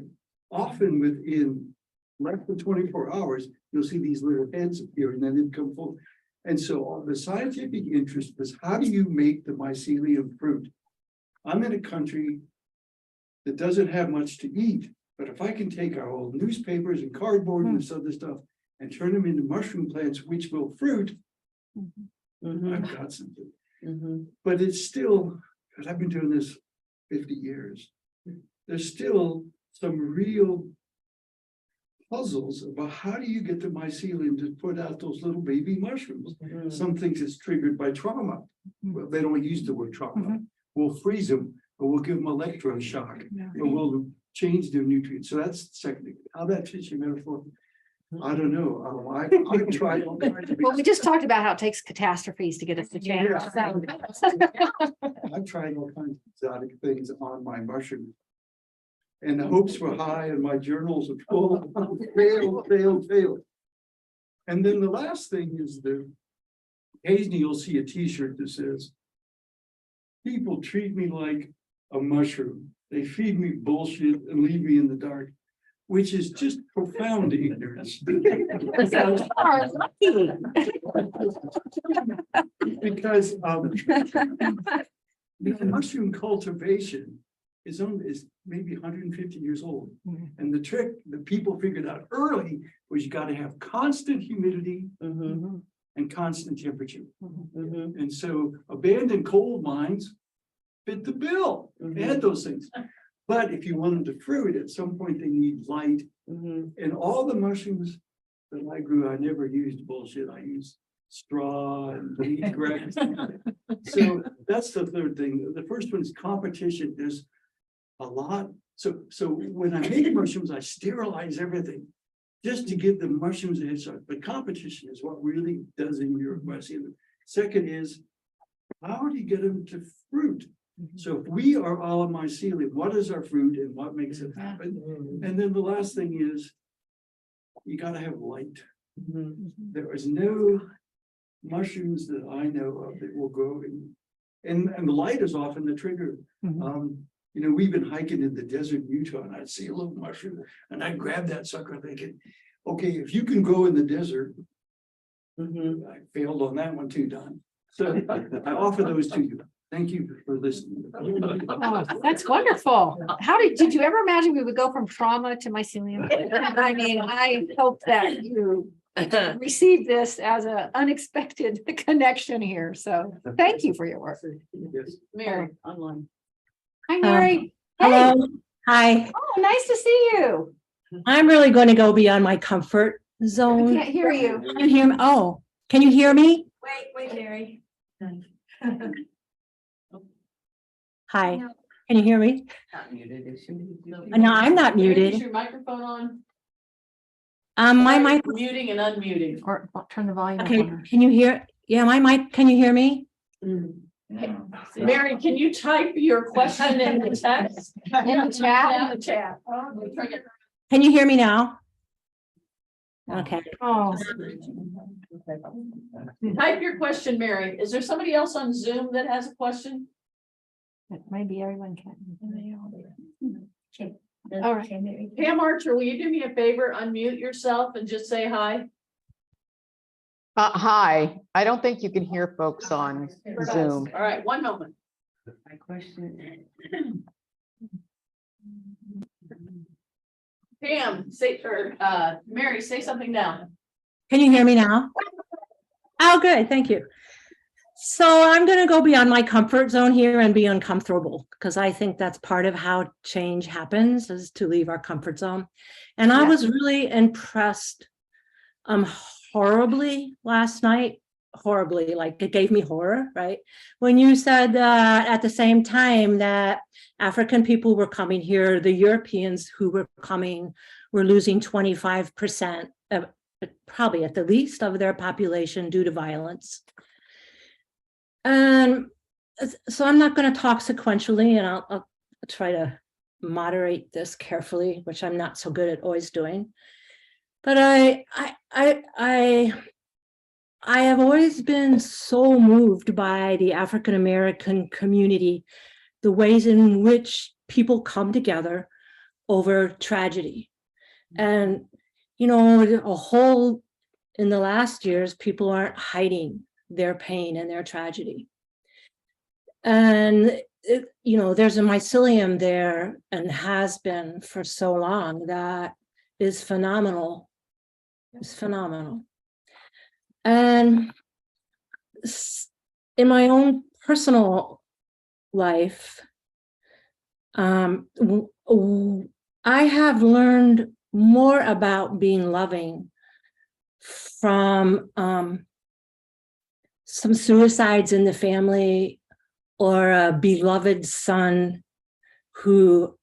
Speaker 8: often within less than 24 hours, you'll see these little heads appear and then they become full. And so the scientific interest was, how do you make the mycelium fruit? I'm in a country that doesn't have much to eat, but if I can take our old newspapers and cardboard and this other stuff and turn them into mushroom plants, which will fruit, I've got something. But it's still, because I've been doing this 50 years, there's still some real puzzles about how do you get the mycelium to put out those little baby mushrooms. Some things it's triggered by trauma. Well, they don't use the word trauma. We'll freeze them, or we'll give them electroshock, or we'll change their nutrients. So that's the second thing. How that fits your metaphor, I don't know. I tried all kinds of.
Speaker 4: Well, we just talked about how it takes catastrophes to get us to change.
Speaker 8: I've tried all kinds of exotic things on my mushrooms. And the hopes were high and my journals are full, failed. And then the last thing is occasionally you'll see a t-shirt that says, people treat me like a mushroom. They feed me bullshit and leave me in the dark, which is just profound ignorance. Because the mushroom cultivation is maybe 150 years old. And the trick that people figured out early was you got to have constant humidity and constant temperature. And so abandoned coal mines fit the bill. They had those things. But if you want them to fruit, at some point they need light. And all the mushrooms that I grew, I never used bullshit. I used straw and weed grass. So that's the third thing. The first one is competition. There's a lot. So when I make mushrooms, I sterilize everything just to give the mushrooms a head start. But competition is what really does in your mycelium. Second is, how do you get them to fruit? So if we are all mycelium, what is our fruit and what makes it happen? And then the last thing is, you got to have light. There is no mushrooms that I know of that will grow and the light is often the trigger. We've been hiking in the desert in Utah and I'd see a little mushroom and I'd grab that sucker thinking, okay, if you can grow in the desert, I failed on that one too, Don. So I offer those to you. Thank you for listening.
Speaker 4: Oh, that's wonderful. Did you ever imagine we would go from trauma to mycelium? I mean, I hope that you received this as an unexpected connection here. So thank you for your work.
Speaker 8: Yes.
Speaker 5: Mary, online.
Speaker 4: Hi, Mary.
Speaker 9: Hello. Hi.
Speaker 4: Oh, nice to see you.
Speaker 9: I'm really going to go beyond my comfort
Speaker 4: I
Speaker 9: zone.
Speaker 4: can't hear you.
Speaker 9: Can you hear me? Oh, can you hear me?
Speaker 3: Wait, Mary.
Speaker 9: Hi. Can you hear me?
Speaker 6: Not muted, it should be.
Speaker 9: No, I'm not
Speaker 5: Mary, is
Speaker 9: muted.
Speaker 5: your microphone on?
Speaker 9: My
Speaker 5: Sorry,
Speaker 9: mic.
Speaker 5: Muting and unmuting.
Speaker 4: Or turn the volume up
Speaker 9: Okay.
Speaker 4: on her.
Speaker 9: Can you hear? Yeah, my mic. Can you hear me?
Speaker 5: Mary, can you type your question in the text?
Speaker 4: In the chat?
Speaker 5: In the chat.
Speaker 9: Can you hear me now? Okay.
Speaker 4: Oh,
Speaker 5: Type your question, Mary. Is there somebody else on Zoom that has a question?
Speaker 4: maybe everyone can.
Speaker 3: All
Speaker 4: right.
Speaker 5: Pam Archer, will you do me a favor? Unmute yourself and just say hi.
Speaker 10: Hi, I don't think you can hear folks on Zoom.
Speaker 5: All right, one moment.
Speaker 6: My question.
Speaker 5: Pam, Mary, say something now.
Speaker 9: Can you hear me now? Oh, good. Thank you. So I'm going to go beyond my comfort zone here and be uncomfortable because I think that's part of how change happens, is to leave our comfort zone. And I was really impressed horribly last night. Horribly, like it gave me horror, right? When you said that at the same time that African people were coming here, the Europeans who were coming were losing 25% of, probably at the least, of their population due to violence. And so I'm not going to talk sequentially, and I'll try to moderate this carefully, which I'm not so good at always doing. But I have always been so moved by the African American community, the ways in which people come together over tragedy. And, you know, in the last years, people aren't hiding their pain and their tragedy. And, you know, there's a mycelium there and has been for so long that is phenomenal. It's phenomenal. And in my own personal life, I have learned more about being loving from some suicides in the family, or a beloved son who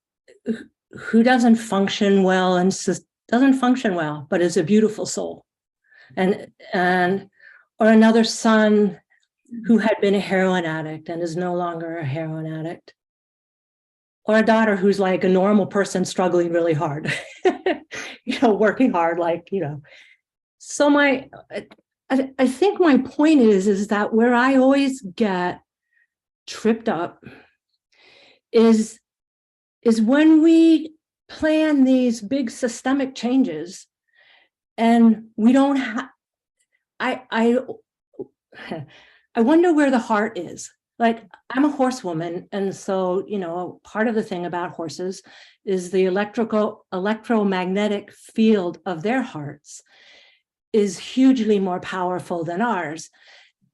Speaker 9: doesn't function well but is a beautiful soul, and or another son who had been a heroin addict and is no longer a heroin addict, or a daughter who's like a normal person struggling really hard, you know, working hard, like, you know. So I think my point is that where I always get tripped up is when we plan these big systemic changes and we don't have, I wonder where the heart is. Like, I'm a horsewoman, and so, you know, part of the thing about horses is the electromagnetic field of their hearts is hugely more powerful than ours.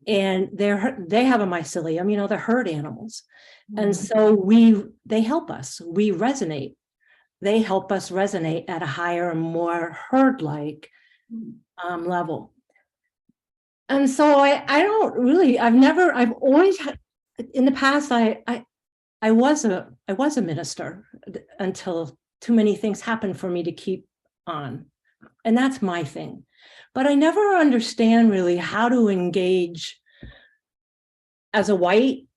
Speaker 9: And they have a mycelium, you know, they're herd animals. And so they help us, we resonate. They help us resonate at a higher and more herd-like level. And so I've always had, in the past, I was a minister until too many things happened for me to keep on. And that's my thing. But I never understand really how to engage as a white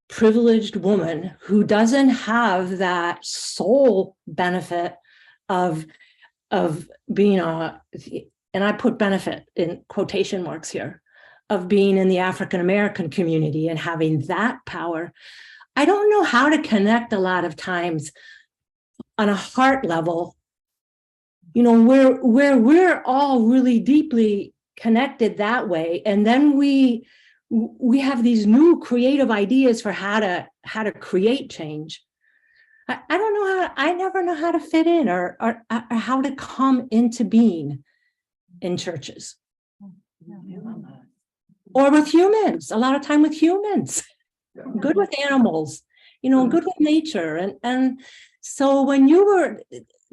Speaker 9: privileged woman who doesn't have that soul benefit of being and I put benefit in quotation marks here, of being in the African American community and having that power. I don't know how to connect a lot of times on a heart level, you know, where we're all really deeply connected that way. And then we have these new creative ideas for how to create change. I don't know I never know how to fit in or how to come into being in churches. Or with humans, a lot of time with humans, good with animals, you know, good with nature. And so when you were,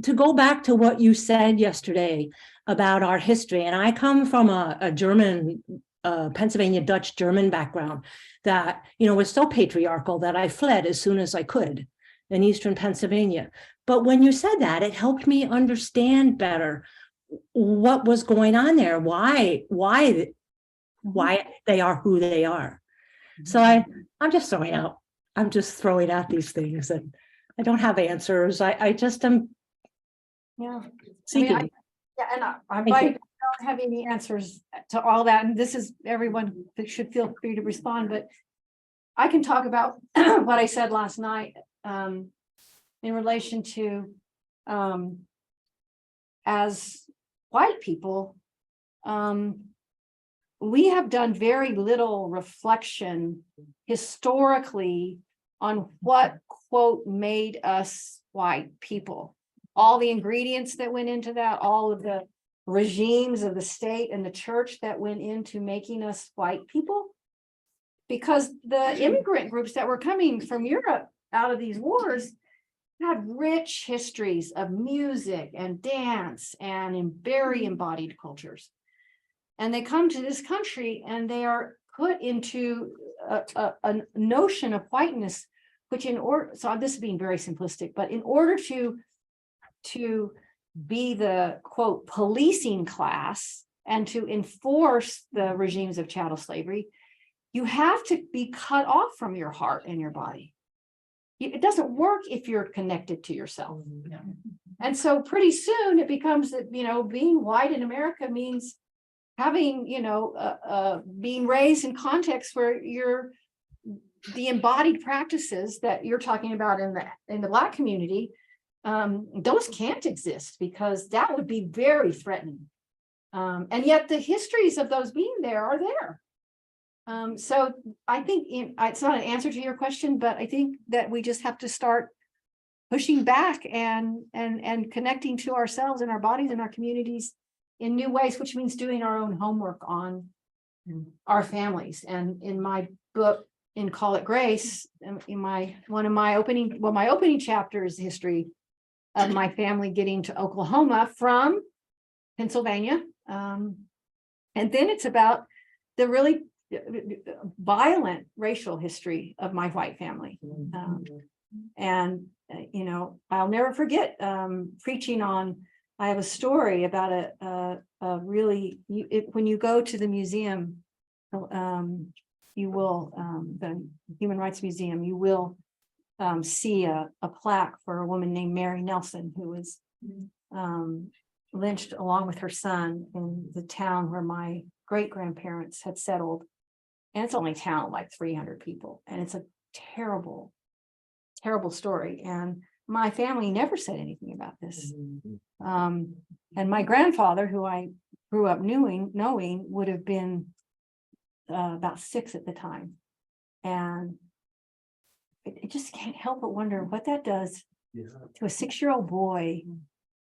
Speaker 9: to go back to what you said yesterday about our history, and I come from a German, Pennsylvania Dutch German background that, you know, was so patriarchal that I fled as soon as I could in Eastern Pennsylvania. But when you said that, it helped me understand better what was going on there, why they are who they are. So I'm just throwing out these things, and I don't have answers. I just am seeking.
Speaker 4: I might not have any answers to all that, and this is, everyone should feel free to respond, but I can talk about what I said last night in relation to as white people, we have done very little reflection historically on what, quote, made us white people. All the ingredients that went into that, all of the regimes of the state and the church that went into making us white people. Because the immigrant groups that were coming from Europe out of these wars had rich histories of music and dance and very embodied cultures. And they come to this country and they are put into a notion of whiteness, which so this is being very simplistic, but in order to be the, quote, policing class and to enforce the regimes of chattel slavery, you have to be cut off from your heart and your body. it doesn't work if you're connected to yourself. And so pretty soon it becomes that, being white in America means having, being raised in contexts where the embodied practices that you're talking about in the Black community, those can't exist because that would be very threatening. And yet the histories of those being there are there. So I think it's not an answer to your question, but I think that we just have to start pushing back and connecting to ourselves and our bodies and our communities in new ways, which means doing our own homework on our families. And in my book, in Call It Grace, my opening chapter is the history of my family getting to Oklahoma from Pennsylvania. And then it's about the really violent racial history of my white family. I'll never forget preaching on, I have a story about a really, when you go to the museum, you will, the Human Rights Museum, you will see a plaque for a woman named Mary Nelson, who was lynched along with her son in the town where my great-grandparents had settled. And it's only a town of like 300 people. And it's a terrible, terrible story. And my family never said anything about this. And my grandfather, who I grew up knowing would have been about 6 at the time. And it just can't help but wonder what that does to a 6-year-old boy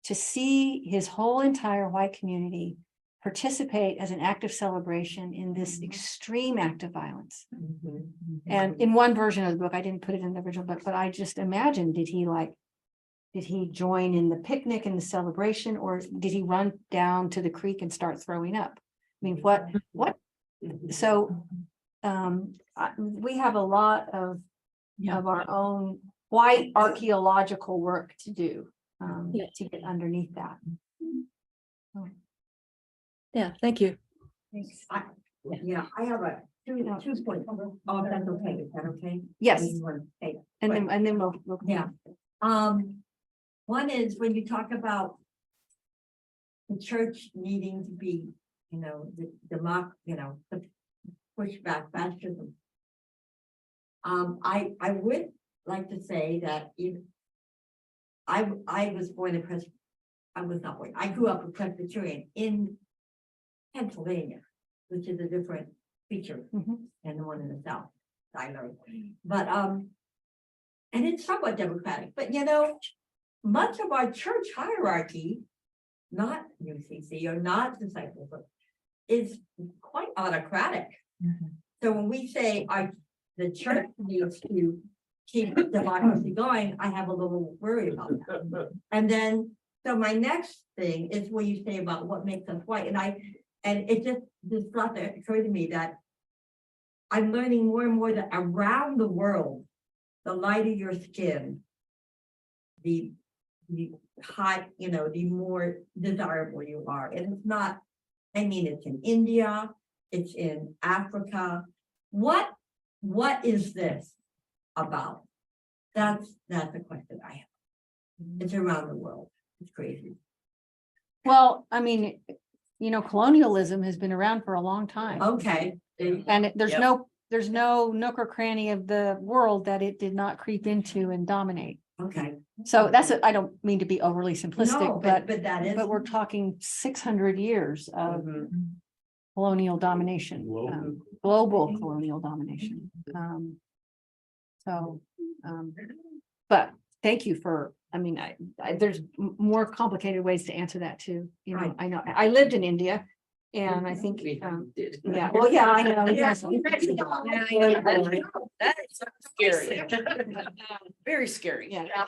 Speaker 4: to see his whole entire white community participate as an act of celebration in this extreme act of violence. And in one version of the book, I didn't put it in the original book, but I just imagined, did he join in the picnic and the celebration, or did he run down to the creek and start throwing up? I mean, what? So we have a lot of our own white archaeological work to do to get underneath that.
Speaker 9: Yeah, thank you.
Speaker 3: I have two points. Oh, that's okay. Is that okay?
Speaker 4: Yes,
Speaker 3: You want to say it?
Speaker 4: and then we'll.
Speaker 3: Yeah. One is when you talk about the church needing to be, the push back fascism. I would like to say that if I was born in I was not born. I grew up a Presbyterian in Pennsylvania, which is a different feature than the one in the South. I learned, but and it's somewhat democratic. But much of our church hierarchy, not UCC or not disciples, is quite autocratic. So when we say the church needs to keep democracy going, I have a little worry about that. And then, so my next thing is what you say about what makes us white, and it just this thought that occurred to me that I'm learning more and more that around the world, the lighter your skin, the high, the more desirable you are. And it's not, it's in India, it's in Africa. What is this about? That's the question I have. It's around the world. It's crazy.
Speaker 4: Well, colonialism has been around for a long time.
Speaker 3: Okay.
Speaker 4: And there's no nook or cranny of the world that it did not creep into and dominate.
Speaker 3: Okay.
Speaker 4: So I don't mean to be overly simplistic,
Speaker 3: No, but that is.
Speaker 4: but we're talking 600 years of colonial domination, global colonial domination. But thank you for, there's more complicated ways to answer that too.
Speaker 3: Right.
Speaker 4: I know, I lived in India. And I think, well, yeah, I know. Yes.
Speaker 6: That's scary. Very scary.
Speaker 4: Yeah.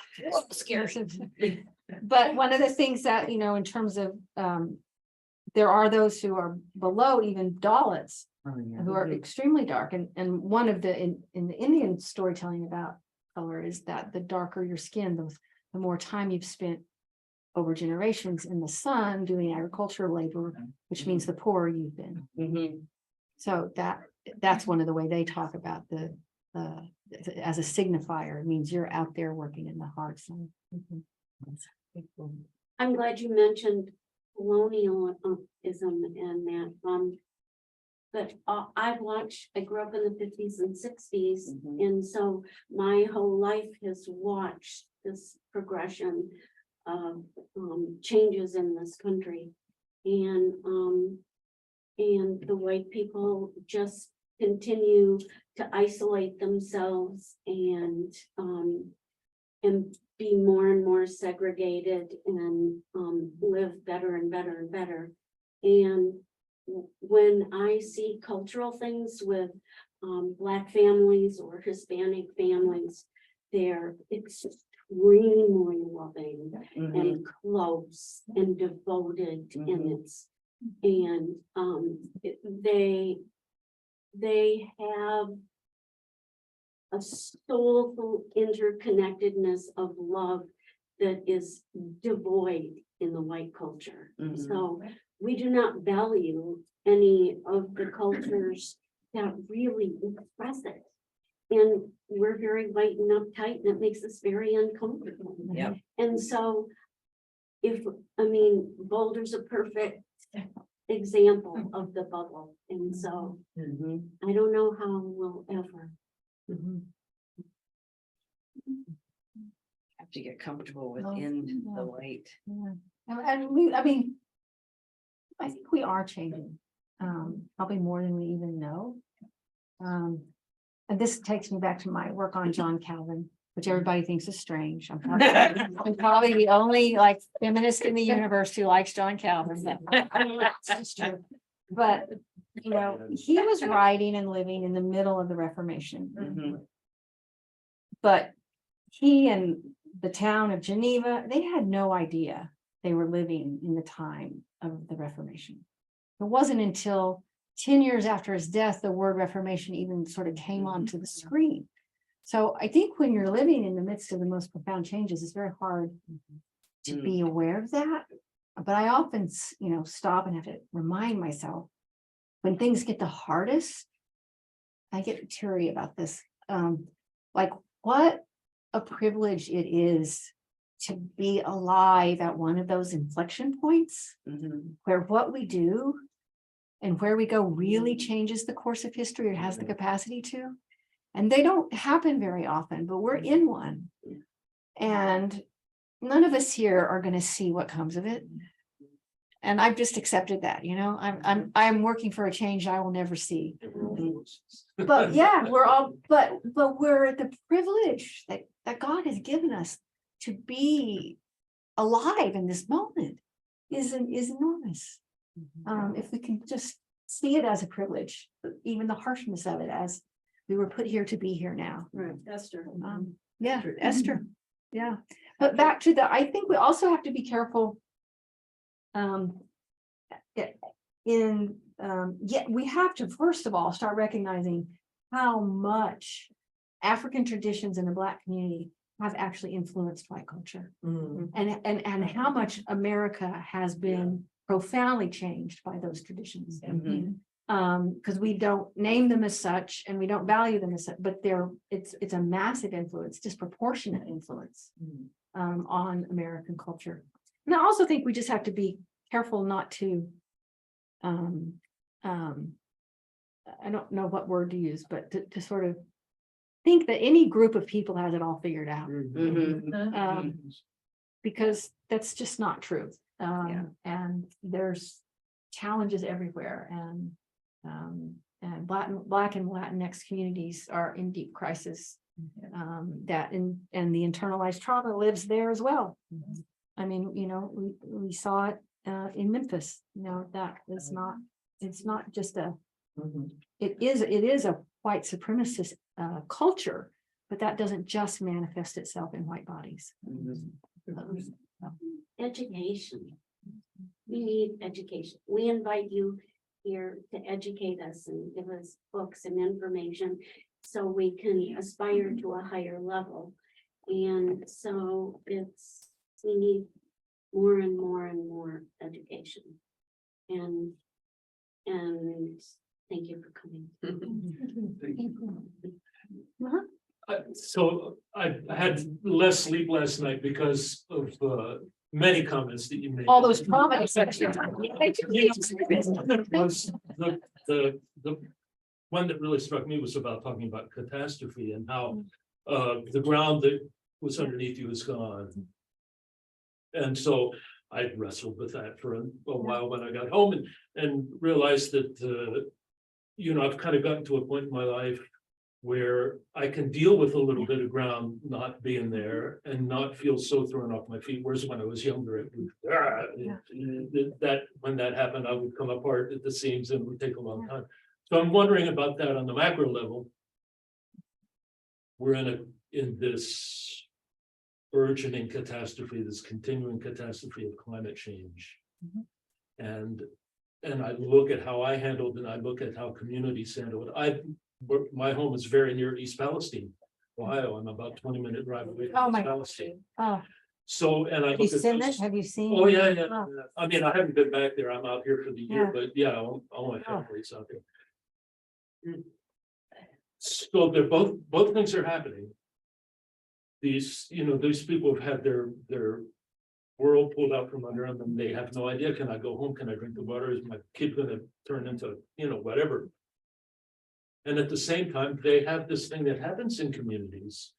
Speaker 6: Scary.
Speaker 4: But one of the things that, in terms of, there are those who are below even Dalits, who are extremely dark. And one of in the Indian storytelling about color is that the darker your skin, the more time you've spent over generations in the sun doing agricultural labor, which means the poorer you've been. So that's one of the way they talk about the as a signifier, it means you're out there working in the hearts. And
Speaker 11: I'm glad you mentioned colonialism and that, but I grew up in the 50s and 60s, and so my whole life has watched this progression of changes in this country. And the white people just continue to isolate themselves and be more and more segregated and live better and better and better. And when I see cultural things with Black families or Hispanic families, they're extremely loving and close and devoted, and they have a soulful interconnectedness of love that is devoid in the white culture. So we do not value any of the cultures that really express it. And we're very white and uptight, and it makes us very uncomfortable.
Speaker 6: Yep.
Speaker 11: And so Boulder's a perfect example of the bubble. And so I don't know how we'll ever.
Speaker 6: Have to get comfortable within the light.
Speaker 4: And I think we are changing, probably more than we even know. And this takes me back to my work on John Calvin, which everybody thinks is strange. I'm probably the only feminist in the universe who likes John Calvin. That's true. But, he was writing and living in the middle of the Reformation. But he and the town of Geneva, they had no idea they were living in the time of the Reformation. It wasn't until 10 years after his death, the word Reformation even sort of came onto the screen. So I think when you're living in the midst of the most profound changes, it's very hard to be aware of that. But I often, stop and have to remind myself when things get the hardest, I get teary about this. What a privilege it is to be alive at one of those inflection points where what we do and where we go really changes the course of history or has the capacity to. And they don't happen very often, but we're in one. And none of us here are going to see what comes of it. And I've just accepted that, I'm working for a change I will never see. But yeah, we're all, but we're the privilege that God has given us to be alive in this moment is enormous. If we can just see it as a privilege, even the harshness of it as we were put here to be here now.
Speaker 5: Right, Esther.
Speaker 4: Esther. Yeah. But back to I think we also have to be careful. We have to, first of all, start recognizing how much African traditions in the Black community have actually influenced white culture, and how much America has been profoundly changed by those traditions. Because we don't name them as such and we don't value them as such, but it's a massive influence, disproportionate influence on American culture. And I also think we just have to be careful not to I don't know what word to use, but to sort of think that any group of people has it all figured out, because that's just not true. And there's challenges everywhere, and Black and Latinx communities are in deep crisis. And the internalized trauma lives there as well. I mean, we saw it in Memphis. That is not. It's not just it is a white supremacist culture, but that doesn't just manifest itself in white bodies.
Speaker 11: Education. We need education. We invite you here to educate us and give us books and information so we can aspire to a higher level. And so we need more and more and more education. And thank you for coming.
Speaker 12: So I had less sleep last night because of many comments that you made.
Speaker 4: All those trauma sections.
Speaker 12: The one that really struck me was about talking about catastrophe and how the ground that was underneath you is gone. And so I wrestled with that for a while when I got home and realized that I've kind of gotten to a point in my life where I can deal with a little bit of ground not being there and not feel so thrown off my feet. Whereas when I was younger, it would, when that happened, I would come apart at the seams and it would take a long time. So I'm wondering about that on the macro level. We're in this burgeoning catastrophe, this continuing catastrophe of climate change. And I look at how I handled and I look at how communities handled it. My home is very near East Palestine, Ohio. I'm about 20-minute drive away
Speaker 4: Oh,
Speaker 12: from
Speaker 4: my
Speaker 12: East Palestine.
Speaker 4: Oh,
Speaker 12: So, and I
Speaker 4: have you
Speaker 12: look at
Speaker 4: seen
Speaker 12: those-
Speaker 4: this? Have you seen?
Speaker 12: Oh, yeah, yeah.
Speaker 4: Oh.
Speaker 12: Yeah. I mean, I haven't been back there. I'm out here for the year,
Speaker 4: Yeah.
Speaker 12: but yeah, all my
Speaker 4: Oh.
Speaker 12: family's out there. So they're both things are happening. These people have had their world pulled out from under them and they have no idea. Can I go home? Can I drink the water? Is my kid gonna turn into, whatever? And at the same time, they have this thing that happens in communities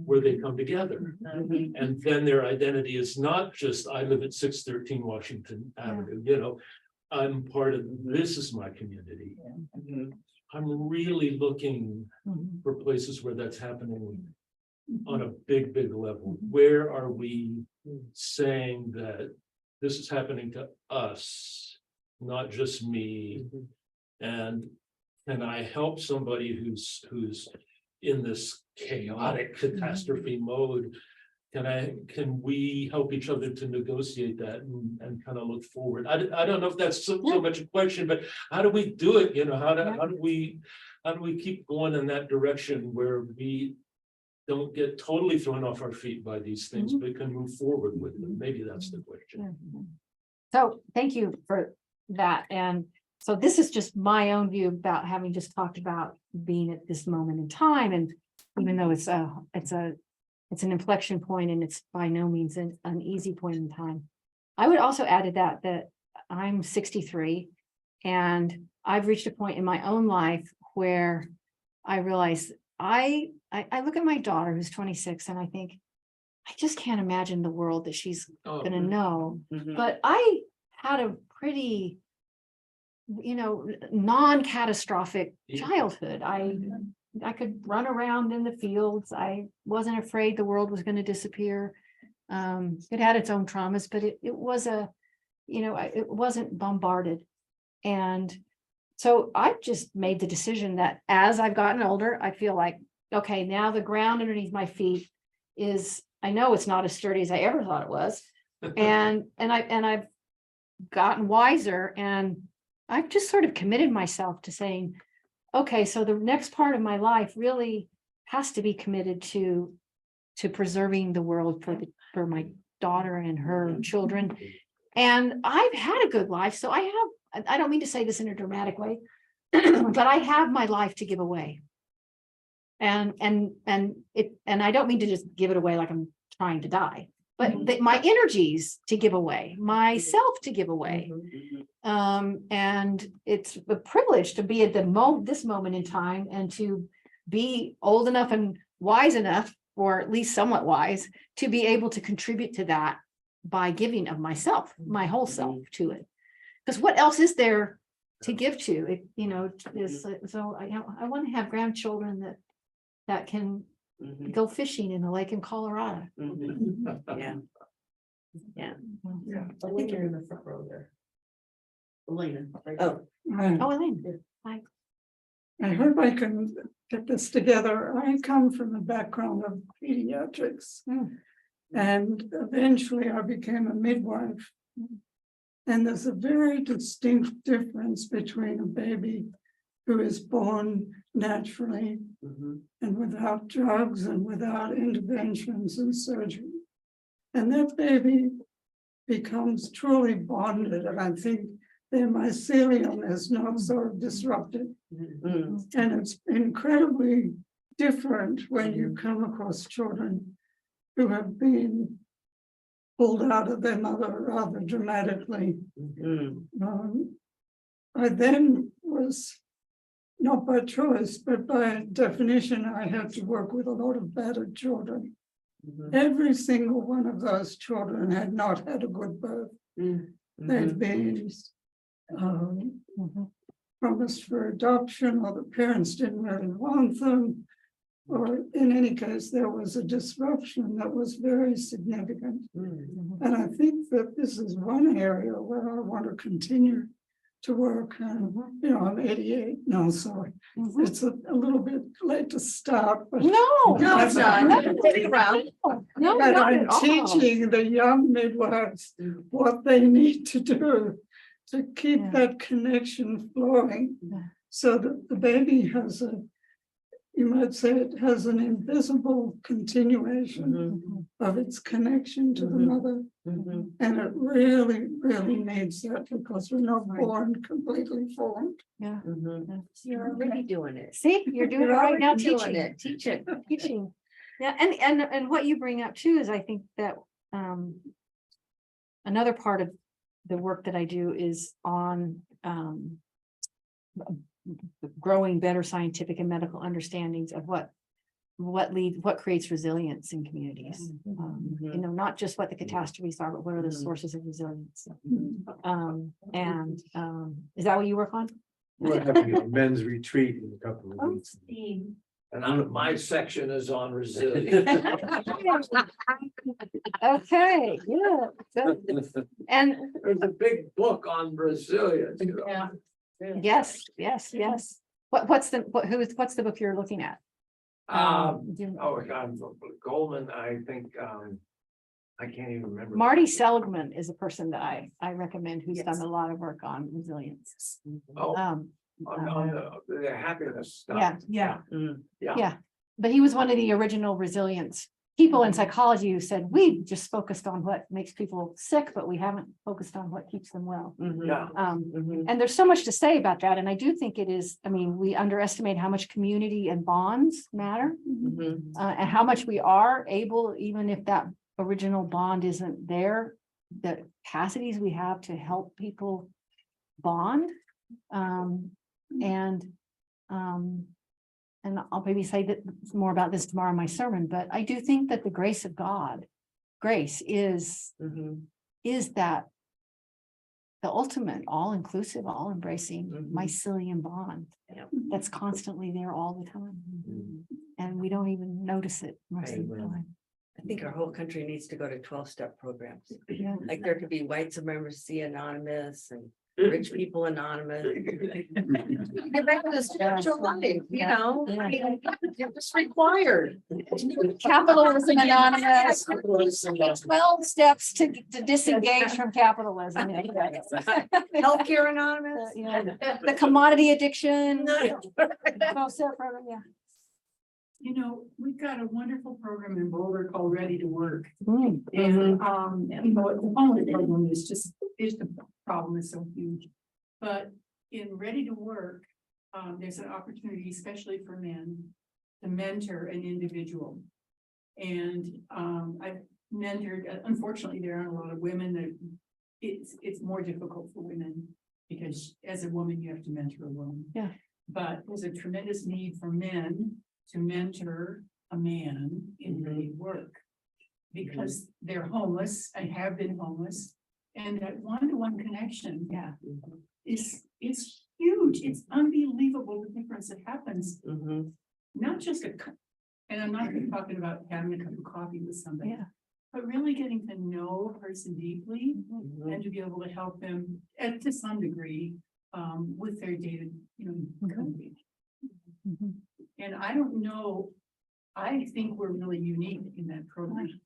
Speaker 12: where they come together. And then their identity is not just, I live at 613 Washington Avenue, I'm part of, this is my community. I'm really looking for places where that's happening on a big, big level. Where are we saying that this is happening to us, not just me? And can I help somebody who's in this chaotic catastrophe mode? Can we help each other to negotiate that and kind of look forward? I don't know if that's so much a question, but how do we do it? How do we keep going in that direction where we don't get totally thrown off our feet by these things, but can move forward with them? Maybe that's the question.
Speaker 4: So thank you for that. And so this is just my own view about having just talked about being at this moment in time. And even though it's an inflection point and it's by no means an easy point in time. I would also add to that I'm 63 and I've reached a point in my own life where I realize I look at my daughter who's 26 and I think, I just can't imagine the world that she's going to know. But I had a pretty, non-catastrophic childhood. I could run around in the fields. I wasn't afraid the world was going to disappear. It had its own traumas, but it wasn't bombarded. And so I've just made the decision that as I've gotten older, I feel like, okay, now the ground underneath my feet is, I know it's not as sturdy as I ever thought it was. And I've gotten wiser and I've just sort of committed myself to saying, okay, so the next part of my life really has to be committed to preserving the world for my daughter and her children. And I've had a good life. So I don't mean to say this in a dramatic way, but I have my life to give away. And I don't mean to just give it away like I'm trying to die, but my energies to give away, myself to give away. And it's a privilege to be at this moment in time and to be old enough and wise enough, or at least somewhat wise, to be able to contribute to that by giving of myself, my whole self to it. Because what else is there to give to? So I want to have grandchildren that can go fishing in the lake in Colorado.
Speaker 6: Yeah.
Speaker 5: I think you're in the front row there. Elena. right
Speaker 6: Oh.
Speaker 4: Oh, Elaine. Hi.
Speaker 13: I hope I can get this together. I come from a background of pediatrics. And eventually I became a midwife. And there's a very distinct difference between a baby who is born naturally and without drugs and without interventions and surgery. And that baby becomes truly bonded. And I think their mycelium is not sort of disrupted. And it's incredibly different when you come across children who have been pulled out of their mother rather dramatically. I then was, not by choice, but by definition, I had to work with a lot of battered children. Every single one of those children had not had a good birth. They'd been promised for adoption, or the parents didn't really want them. Or in any case, there was a disruption that was very significant. And I think that this is one area where I want to continue to work. And, you know, I'm 88 now, so it's a little bit late to start. But
Speaker 4: No,
Speaker 6: it's not.
Speaker 4: No,
Speaker 13: but
Speaker 4: not
Speaker 13: I'm
Speaker 4: at all.
Speaker 13: teaching the young midwives what they need to do to keep
Speaker 4: Yeah.
Speaker 13: that connection flowing.
Speaker 4: Yeah.
Speaker 13: So that the baby has a, you might say it has an invisible continuation of its connection to the mother. And it really, really needs that, because we're not born completely formed.
Speaker 4: Yeah.
Speaker 6: You're already doing it.
Speaker 4: See, you're doing it
Speaker 6: You're
Speaker 4: right now,
Speaker 6: already doing
Speaker 4: teaching
Speaker 6: it. Teach it.
Speaker 4: teaching. Yeah, and what you bring up too is I think that another part of the work that I do is on growing better scientific and medical understandings of what creates resilience in communities. You know, not just what the catastrophes are, but what are the sources of resilience. Is that what you work on?
Speaker 8: We're having a men's retreat in a couple of weeks.
Speaker 14: And my section is on resilience.
Speaker 4: Okay, yeah. good. And
Speaker 14: There's a big book on resilience. You know?
Speaker 4: yes. What's the book you're looking at?
Speaker 14: Oh, God, Goldman, I think, I can't even remember.
Speaker 4: Marty Seligman is a person that I recommend who's done a lot of work on resilience.
Speaker 14: Oh, on the happiness stuff.
Speaker 4: Yeah.
Speaker 14: Yeah.
Speaker 4: But he was one of the original resilience people in psychology who said, we just focused on what makes people sick, but we haven't focused on what keeps them well.
Speaker 14: Yeah.
Speaker 4: And there's so much to say about that. And I do think it is, I mean, we underestimate how much community and bonds matter. And how much we are able, even if that original bond isn't there, the capacities we have to help people bond. And I'll maybe say that more about this tomorrow in my sermon, but I do think that the grace of God, grace is that the ultimate, all-inclusive, all-embracing mycelium bond that's constantly there all the time. And we don't even notice it most of the time.
Speaker 6: I think our whole country needs to go to 12-step programs.
Speaker 4: Yeah.
Speaker 6: Like there could be white supremacy anonymous and rich people anonymous. Get back to the spiritual life, you know, I mean, it's required.
Speaker 4: Capitalism Anonymous, 12 steps to disengage from capitalism.
Speaker 6: Healthcare anonymous.
Speaker 4: The commodity addiction. 12-step program, yeah.
Speaker 1: You know, we've got a wonderful program in Boulder called Ready to Work.
Speaker 4: Mm.
Speaker 1: And, you know, the homeless problem is the problem is so huge. But in Ready to Work, there's an opportunity, especially for men, to mentor an individual. And I've mentored, unfortunately, there aren't a lot of women that it's more difficult for women because as a woman, you have to mentor a woman.
Speaker 4: Yeah.
Speaker 1: But there's a tremendous need for men to mentor a man in Ready to Work. Because they're homeless and have been homeless, and that one-to-one connection is huge. It's unbelievable the difference that happens. Not just and I'm not talking about having a cup of coffee with somebody, but really getting to know a person deeply and to be able to help them to some degree with their data, company. And I don't know, I think we're really unique in that program.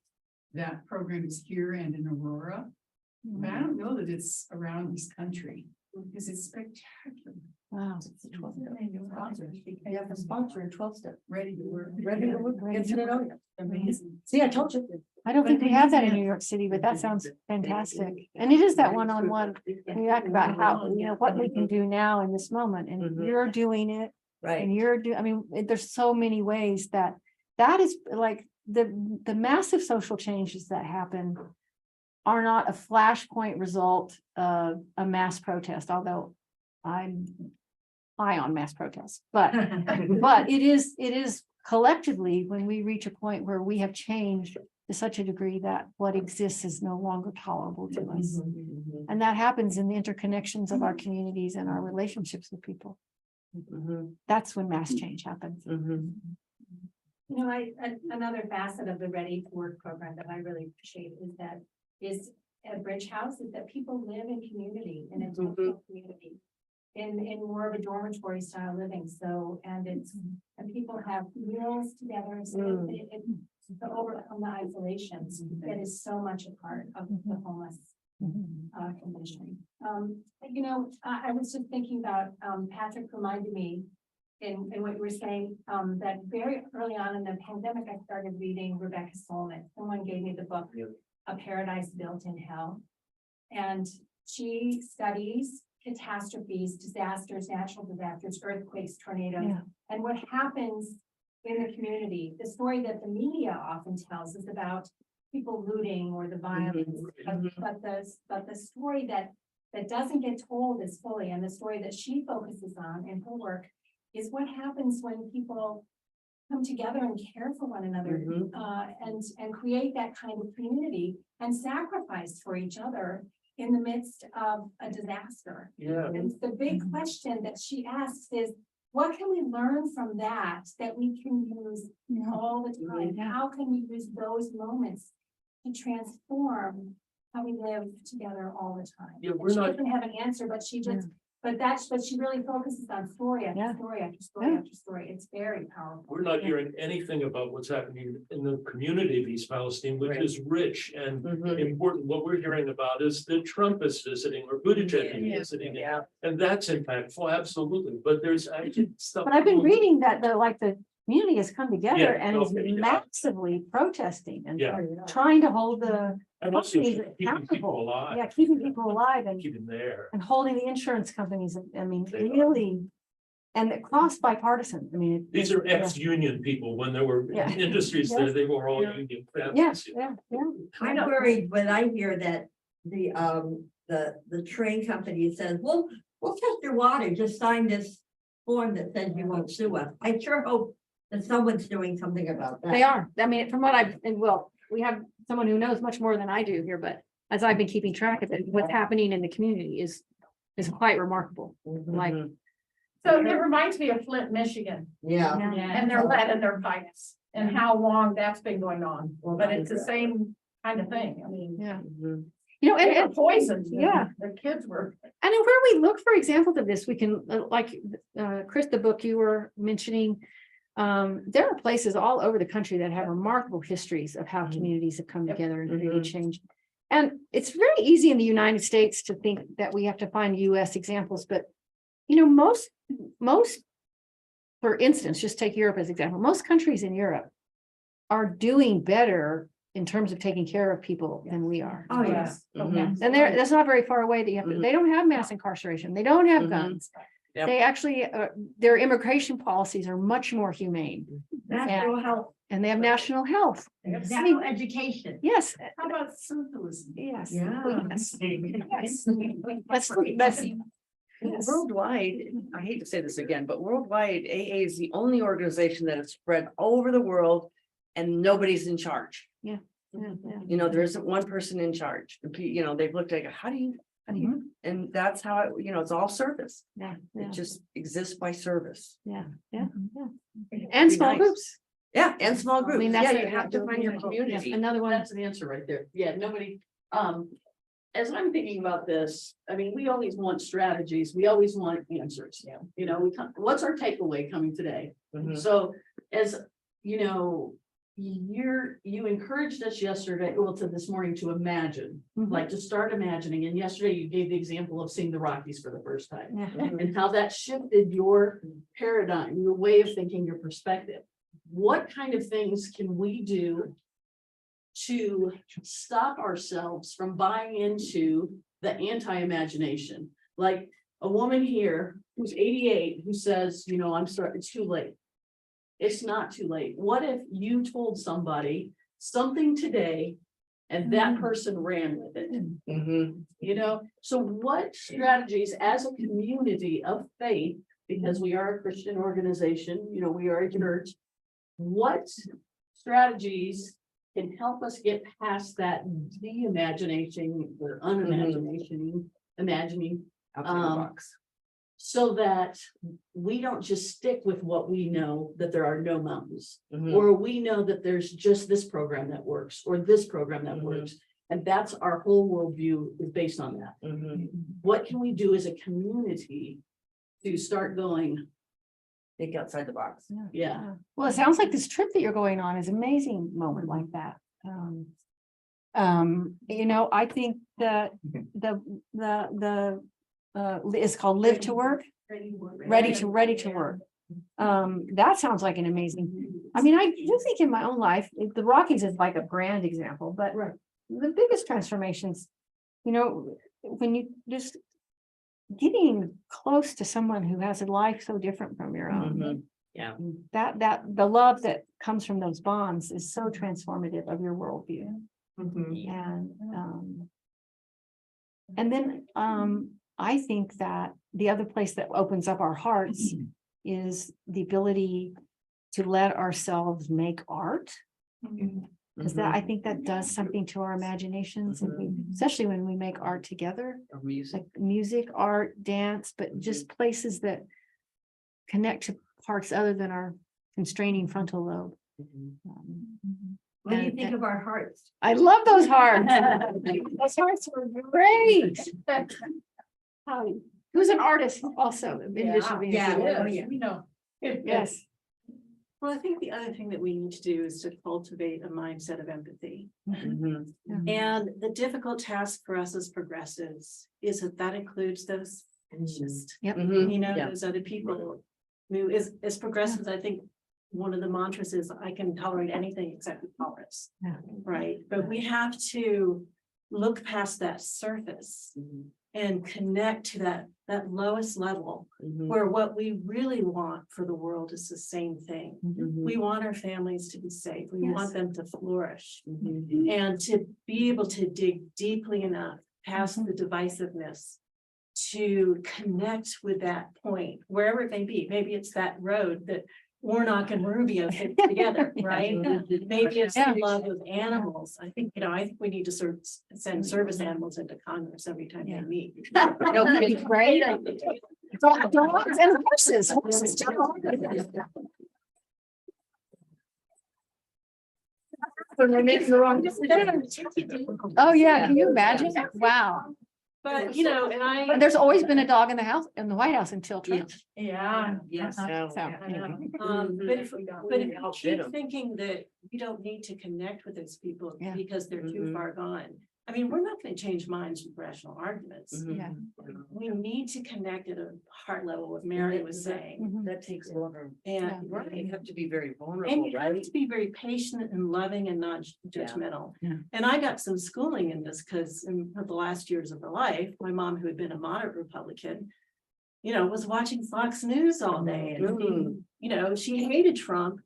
Speaker 1: That program is here and in Aurora, but I don't know that it's around this country because it's spectacular.
Speaker 4: Wow.
Speaker 1: It's a 12-step annual sponsor.
Speaker 6: I have a sponsor in 12-step.
Speaker 1: Ready to Work.
Speaker 6: Ready to Work. Get to know you.
Speaker 1: Amazing.
Speaker 6: See, I told you.
Speaker 4: I don't think we have that in New York City, but that sounds fantastic. And it is that one-on-one. We talk about how, what we can do now in this moment, and you're doing it.
Speaker 3: Right.
Speaker 4: And I mean, there's so many ways that is like the massive social changes that happen are not a flashpoint result of a mass protest, although I'm high on mass protests, but it is collectively when we reach a point where we have changed to such a degree that what exists is no longer tolerable to us. And that happens in the interconnections of our communities and our relationships with people. That's when mass change happens.
Speaker 2: You know, another facet of the Ready to Work program that I really appreciate is at Bridge House is that people live in community, in a intentional community. In more of a dormitory style living, and people have meals together, so to overcome the isolations that is so much a part of the homeless condition. You know, I was just thinking about, Patrick reminded me in what you were saying, that very early on in the pandemic, I started reading Rebecca Solnit. Someone gave me the book, A Paradise Built in Hell. And she studies catastrophes, disasters, natural disasters, earthquakes, tornadoes, and what happens in the community. The story that the media often tells is about people looting or the violence, but the story that doesn't get told as fully, and the story that she focuses on in her work is what happens when people come together and care for one another, and create that kind of community and sacrifice for each other in the midst of a disaster. And the big question that she asks is, what can we learn from that we can use all the time? How can we use those moments to transform how we live together all the time?
Speaker 12: Yeah,
Speaker 2: she doesn't have an answer, but she just, but that's what she really focuses on, story after story after story after story. It's very powerful.
Speaker 12: We're not hearing anything about what's happening in the community of East Palestine, which is rich and important. What we're hearing about is that Trump is visiting or Buttigieg is visiting. And that's impactful, absolutely. But there's actually stuff.
Speaker 4: But I've been reading that the community has come together and is massively protesting and trying to hold the
Speaker 12: and also
Speaker 4: companies
Speaker 12: keeping people alive.
Speaker 4: Yeah, keeping people alive and
Speaker 12: keeping there
Speaker 4: and holding the insurance companies. I mean, really, and cross bipartisan. I mean,
Speaker 12: these are ex-union people. When there were industries there, they were all union families.
Speaker 3: I'm worried when I hear that the train company says, well, we'll test your water, just sign this form that says you won't sue us. I sure hope that someoe's doing something about that.
Speaker 4: They are. I mean, from what we have someone who knows much more than I do here, but as I've been keeping track of it, what's happening in the community is quite remarkable. Like,
Speaker 5: so it reminds me of Flint, Michigan. And their lead and their pipes and how long that's been going on. But it's the same kind of thing. I mean,
Speaker 4: you know,
Speaker 5: and poisoned.
Speaker 4: The
Speaker 5: kids were.
Speaker 4: And where we look for examples of this, we can like Chris, the book you were mentioning. There are places all over the country that have remarkable histories of how communities have come together and created change. And it's very easy in the United States to think that we have to find US examples, but you know, most, for instance, just take Europe as an example, most countries in Europe are doing better in terms of taking care of people than we are.
Speaker 3: Oh, yes.
Speaker 4: And that's not very far away that you have to, they don't have mass incarceration, they don't have guns. They actually, their immigration policies are much more humane.
Speaker 3: National health.
Speaker 4: And they have national health.
Speaker 3: National education.
Speaker 4: Yes.
Speaker 5: How about syphilis?
Speaker 4: Yes.
Speaker 6: Worldwide, I hate to say this again, but worldwide, AA is the only organization that has spread all over the world and nobody's in charge.
Speaker 4: Yeah.
Speaker 6: You know, there isn't one person in charge. You know, they've looked like, how do you, and that's how, it's all service. It just exists by service.
Speaker 4: And small groups.
Speaker 6: Yeah, and small groups.
Speaker 4: I mean, that's
Speaker 6: you have to find your community.
Speaker 4: Another one.
Speaker 5: That's the answer right there. Yeah, nobody, as I'm thinking about this, I mean, we always want strategies. We always want answers. You know, what's our takeaway coming today? So as, you encouraged us yesterday, to this morning to imagine, like to start imagining. And yesterday you gave the example of seeing the Rockies for the first time and how that shifted your paradigm, your way of thinking, your perspective. What kind of things can we do to stop ourselves from buying into the anti-imagination? Like, a woman here who's 88, who says, you know, I'm sorry, it's too late. It's not too late. What if you told somebody something today and that person ran with it?
Speaker 6: Mhm.
Speaker 5: You know, so what strategies as a community of faith, because we are a Christian organization, you know, we are a church. What strategies can help us get past that de-imagination or unimagination, imagining,
Speaker 6: Outside the box.
Speaker 5: so that we don't just stick with what we know, that there are no mountains.
Speaker 6: Mhm.
Speaker 5: Or we know that there's just this program that works, or this program that works. And that's our whole worldview is based on that.
Speaker 6: Mhm.
Speaker 5: What can we do as a community to start going,
Speaker 6: Think outside the box.
Speaker 5: yeah,
Speaker 4: Well, it sounds like this trip that you're going on is an amazing moment like that. You know, I think that it's called Live to Work, ready to work. That sounds like an amazing, I mean, I do think in my own life, the Rockies is like a grand example, but the biggest transformations, you know, when you just getting close to someone who has a life so different from your own.
Speaker 6: Mhm. Yeah.
Speaker 4: That the love that comes from those bonds is so transformative of your worldview.
Speaker 6: Mhm.
Speaker 4: And then I think that the other place that opens up our hearts is the ability to let ourselves make art. Because that, I think that does something to our imaginations, and especially when we make art together,
Speaker 6: Or music.
Speaker 4: like music, art, dance, but just places that connect to parts other than our constraining frontal lobe.
Speaker 3: What do you
Speaker 4: And-
Speaker 3: think of our hearts?
Speaker 4: I love those hearts. Those hearts were great. Who's an artist also? in addition to being a
Speaker 3: Yeah.
Speaker 4: singer?
Speaker 1: You know.
Speaker 4: Yes.
Speaker 15: Well, I think the other thing that we need to do is to cultivate a mindset of empathy.
Speaker 6: Mhm.
Speaker 15: And the difficult task for us as progressives is that includes those, it's just,
Speaker 4: Yep.
Speaker 6: Mhm.
Speaker 15: you know,
Speaker 6: Yeah.
Speaker 15: those other people. I mean, as progressives, I think one of the mantras is I can tolerate anything except intolerance.
Speaker 4: Yeah.
Speaker 15: Right, but we have to look past that surface and connect to that lowest level,
Speaker 6: Mhm.
Speaker 15: where what we really want for the world is the same thing.
Speaker 6: Mhm.
Speaker 15: We want our families to be safe. We
Speaker 4: Yes.
Speaker 15: want them to flourish
Speaker 6: Mhm.
Speaker 15: and to be able to dig deeply enough past the divisiveness to connect with that point, wherever it may be. Maybe it's that road that Warnock and Rubio hit together, right? Maybe it's the love of animals. I think, you know, I think we need to send service animals into Congress every time they meet.
Speaker 4: No, it'd be great. Dogs and horses. Horses too. When they're making the wrong decision. Oh, yeah, can you imagine? Wow.
Speaker 15: But, you know, and
Speaker 4: But there's always been a dog in the house, in the White House until Trump.
Speaker 15: yeah.
Speaker 6: Yes.
Speaker 4: So,
Speaker 15: I
Speaker 4: anyway.
Speaker 15: know. But if you
Speaker 6: Outbid
Speaker 15: keep
Speaker 6: 'em.
Speaker 15: thinking that you don't need to connect with those people
Speaker 4: Yeah.
Speaker 15: because they're too
Speaker 6: Mhm.
Speaker 15: far gone. I mean, we're not gonna change minds with rational arguments.
Speaker 6: Mhm.
Speaker 4: Yeah.
Speaker 15: We need to connect at a heart level, what Mary was saying.
Speaker 4: Mhm.
Speaker 6: That takes longer.
Speaker 15: And
Speaker 6: Right, you have to be very
Speaker 15: And
Speaker 6: vulnerable,
Speaker 15: you have
Speaker 6: right?
Speaker 15: to be very patient and loving and not judgmental.
Speaker 4: Yeah.
Speaker 15: And I got some schooling in this because in the last years of her life, my mom, who had been a moderate Republican, you know, was watching Fox News all day and,
Speaker 6: Mm.
Speaker 15: you know, she hated Trump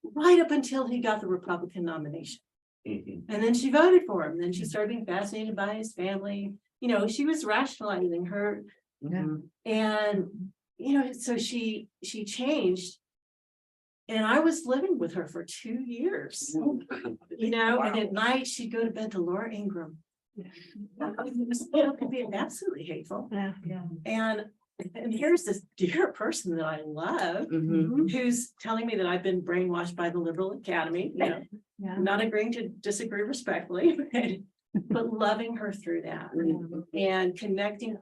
Speaker 15: right up until he got the Republican nomination.
Speaker 6: Mhm.
Speaker 15: And then she voted for him. Then she started being fascinated by his family. You know, she was rationalizing her
Speaker 6: Mhm.
Speaker 15: and, you know, so she changed. And I was living with her for 2 years, you know, and at night she'd go to bed to Laura Ingraham. It could be absolutely hateful.
Speaker 4: Yeah.
Speaker 15: And here's this dear person that I love,
Speaker 6: Mhm.
Speaker 15: who's telling me that I've been brainwashed by the liberal academy, you know,
Speaker 4: Yeah.
Speaker 15: not agreeing to disagree respectfully, but loving her through that and connecting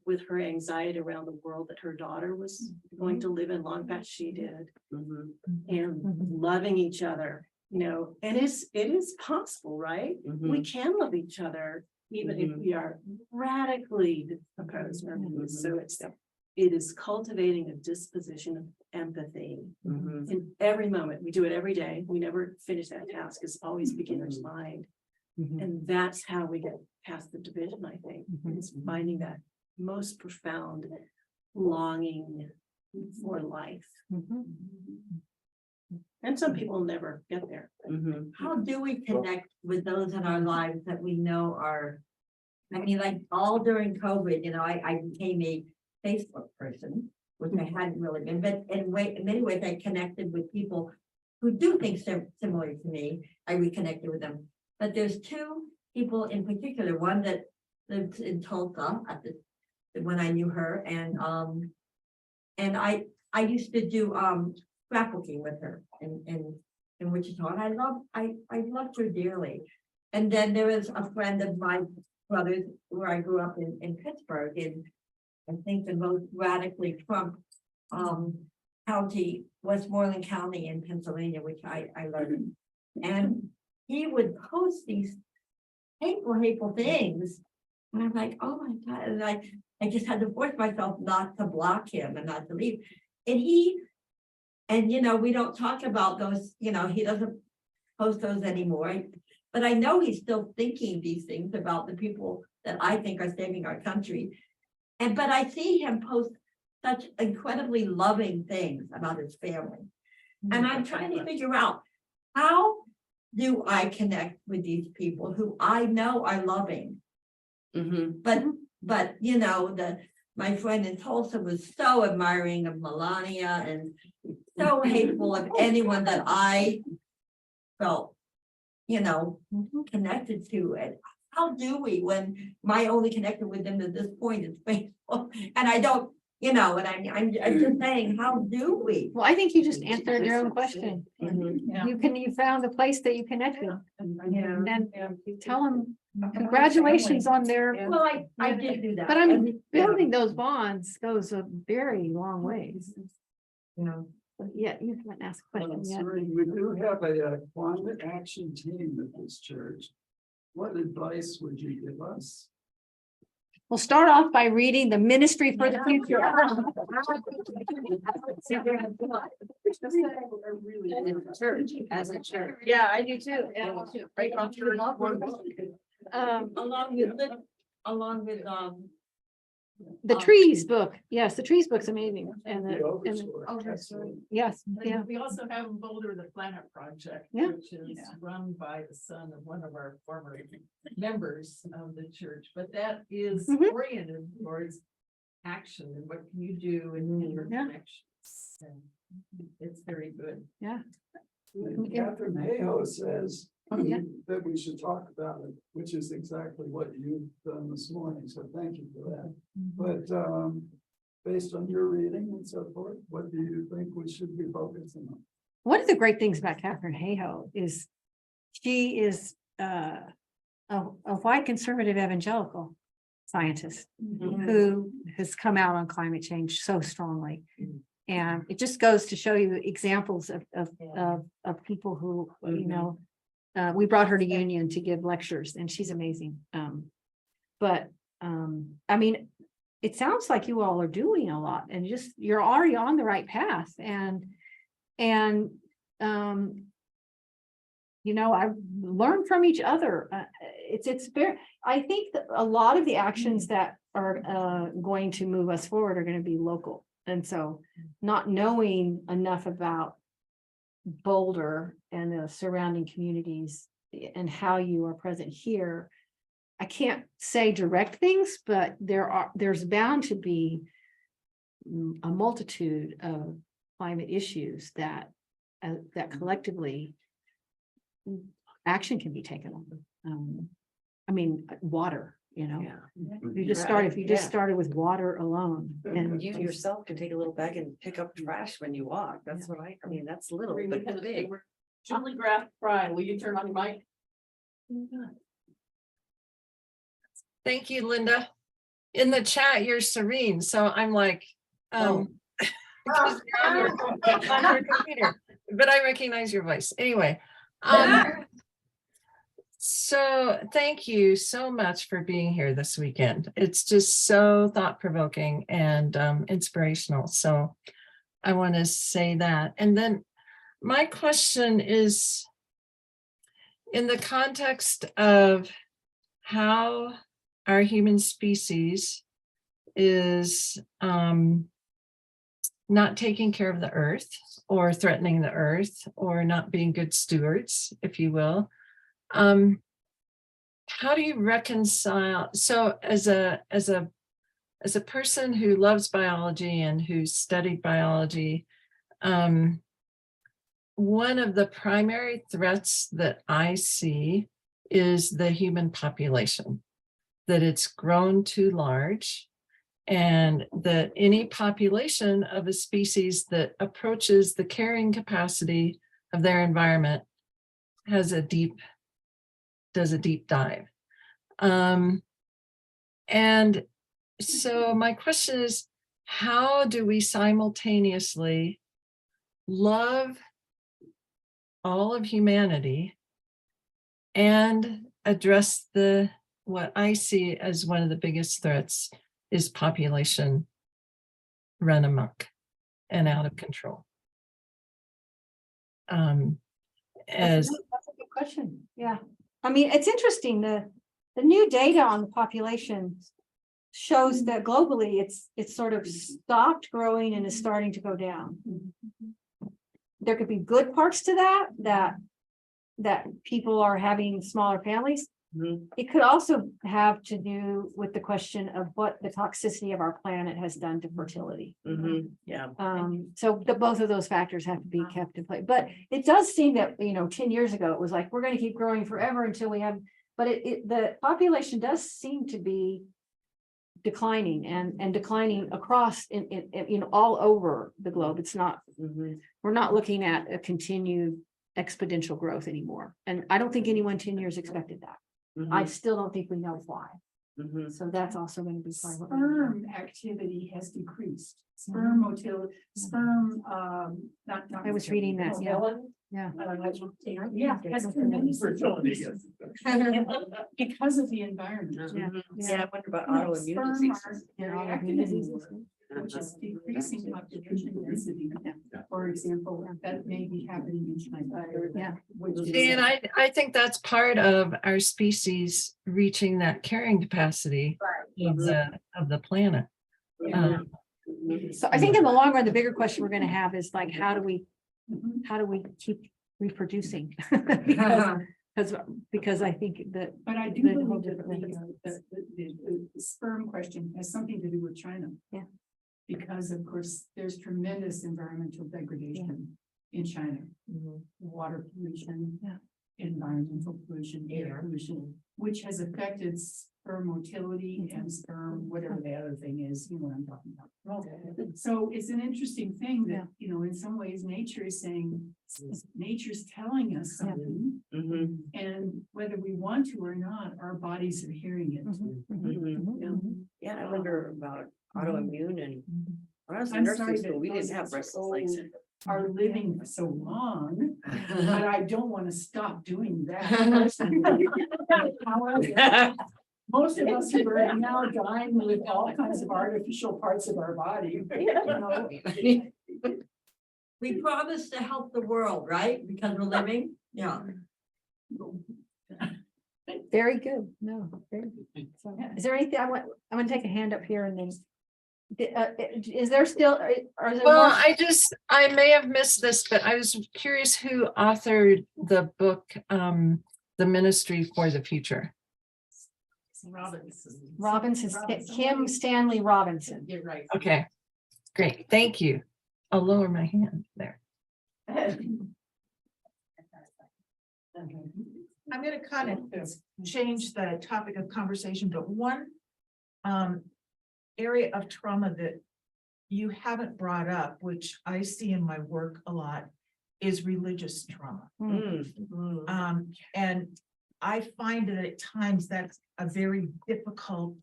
Speaker 15: with her anxiety around the world that her daughter was going to live in long past she did,
Speaker 6: Mhm.
Speaker 15: and loving each other, you know, and it is possible, right? We
Speaker 6: Mhm.
Speaker 15: can love each other even if we are radically opposed. So it is cultivating a disposition of empathy
Speaker 6: Mhm.
Speaker 15: in every moment. We do it every day. We never finish that task. It's always beginner's mind. And that's how we get past the division, I think, is finding that most profound longing for life.
Speaker 4: Mhm.
Speaker 15: And some people never get there.
Speaker 6: Mhm.
Speaker 3: How do we connect with those in our lives that we know are? I mean, like all during COVID, I became a Facebook person, which I hadn't really been, but in many ways, I connected with people who do things similar to me. I reconnected with them. But there's two people in particular, one that lives in Tulsa when I knew her, and I used to do scrapbooking with her in Wichita, and I loved her dearly. And then there was a friend of my brother's where I grew up in Pittsburgh, in I think the most radically Trump county, Westmoreland County in Pennsylvania, which I learned. And he would post these hateful things. And I'm like, oh my God. And I just had to force myself not to block him and not to leave. And we don't talk about those, he doesn't post those anymore. But I know he's still thinking these things about the people that I think are saving our country. But I see him post such incredibly loving things about his family. And I'm trying to figure out, how do I connect with these people who I know are loving?
Speaker 6: Mhm.
Speaker 3: But my friend in Tulsa was so admiring of Melania and so hateful of anyone that I felt, connected to. And how do we, when my only connection with them at this point is Facebook, and I don't, and I'm just saying, how do we?
Speaker 4: Well, I think you just answered your own question. You found a place that you connect with. And then you tell them congratulations on their,
Speaker 3: Well, I did do that.
Speaker 4: but I mean, building those bonds goes a very long ways. Yeah, you haven't asked a question yet.
Speaker 13: Serene, we do have a climate action team at this church. What advice would you give us?
Speaker 4: We'll start off by reading the Ministry for the Future. As a church.
Speaker 15: Yeah, I do too.
Speaker 3: Along with
Speaker 4: The trees book, yes, the trees book's amazing, and yes, yeah.
Speaker 5: We also have in Boulder, the Planet Project,
Speaker 4: Yeah.
Speaker 5: which is run by the son of one of our former members of the church, but that is
Speaker 4: Mhm.
Speaker 5: oriented towards action and what can you do in your
Speaker 4: Yeah.
Speaker 5: connections. And it's very good.
Speaker 4: Yeah.
Speaker 13: Catherine Hayhoe says
Speaker 4: Yeah.
Speaker 13: that we should talk about it, which is exactly what you've done this morning, so thank you for that. But based on your reading and so forth, what do you think we should be focusing on?
Speaker 4: One of the great things about Catherine Hayhoe is she is a white conservative evangelical scientist who has come out on climate change so strongly. And it just goes to show you examples of people who, we brought her to Union to give lectures and she's amazing. I mean, it sounds like you all are doing a lot and you're already on the right path. I've learned from each other. It's very, I think that a lot of the actions that are going to move us forward are going to be local. And so not knowing enough about Boulder and the surrounding communities and how you are present here, I can't say direct things, but there's bound to be a multitude of climate issues that collectively action can be taken on. Water, you just started with water alone, and
Speaker 6: You yourself can take a little bag and pick up trash when you walk. That's what that's little, but that's big.
Speaker 5: Julie Graff Fry, will you turn on your mic?
Speaker 16: Thank you, Linda. In the chat, you're Serene, so I'm like, because you're on your computer, but I recognize your voice. Anyway, so thank you so much for being here this weekend. It's just so thought-provoking and inspirational. So I want to say that. And then my question is, in the context of how our human species is not taking care of the earth or threatening the earth or not being good stewards, if you will. How do you reconcile? So as a person who loves biology and who's studied biology, one of the primary threats that I see is the human population, that it's grown too large, and that any population of a species that approaches the carrying capacity of their environment does a deep dive. And so my question is, how do we simultaneously love all of humanity and address what I see as one of the biggest threats is population run amok and out of control?
Speaker 4: That's a good question. Yeah. I mean, it's interesting. The new data on the population shows that globally it's sort of stopped growing and is starting to go down. There could be good parts to that people are having smaller families. It could also have to do with the question of what the toxicity of our planet has done to fertility.
Speaker 6: Yeah.
Speaker 4: So both of those factors have to be kept in play. But it does seem that, 10 years ago, it was like, we're going to keep growing forever until we have, but the population does seem to be declining and declining across in all over the globe. It's not, we're not looking at a continued exponential growth anymore. And I don't think anyone 10 years expected that. I still don't think we know why. So that's also going to be part of what
Speaker 1: Sperm activity has decreased. Sperm motility, sperm, not.
Speaker 4: I was reading that, yeah.
Speaker 1: Yeah. Yeah, has tremendous fertility. Because of the environment.
Speaker 6: Yeah, I wonder about
Speaker 1: You know,
Speaker 6: autoimmune
Speaker 1: sperm
Speaker 6: diseases.
Speaker 1: are very active in these, which is decreasing population density. For example, that may be happening in China.
Speaker 4: Yeah.
Speaker 1: Which is.
Speaker 16: And I think that's part of our species reaching that carrying capacity of the planet.
Speaker 4: So I think in the long run, the bigger question we're going to have is like, how do we keep reproducing? because I think that.
Speaker 1: But I do believe that the sperm question has something to do with China.
Speaker 4: Yeah.
Speaker 1: Because of course, there's tremendous environmental degradation in China. Water pollution, environmental pollution, air pollution, which has affected sperm motility and sperm, whatever the other thing is, you know what I'm talking about. So it's an interesting thing that, in some ways nature is saying, nature's telling us something. And whether we want to or not, our bodies are hearing it.
Speaker 6: Yeah, I wonder about autoimmune and when I was in
Speaker 1: I'm
Speaker 6: nursing
Speaker 1: sorry
Speaker 6: school,
Speaker 1: that
Speaker 6: we didn't
Speaker 1: those
Speaker 6: have restless legs.
Speaker 1: are living so long, but I don't want to stop doing that. However, most of us are now dying with all kinds of artificial parts of our body.
Speaker 3: We promise to help the world, right? Because we're living, yeah.
Speaker 4: Very good. No, very good. So, is there anything I'm going to take a hand up here and then. Is there still, are there
Speaker 16: Well,
Speaker 4: more?
Speaker 16: I may have missed this, but I was curious who authored the book, The Ministry for the Future.
Speaker 4: Robinson, Kim Stanley Robinson.
Speaker 1: You're right.
Speaker 16: Okay, great. Thank you. I'll lower my hand there.
Speaker 7: I'm gonna kind of change the topic of conversation, but one area of trauma that you haven't brought up, which I see in my work a lot, is religious trauma. And I find that at times that's a very difficult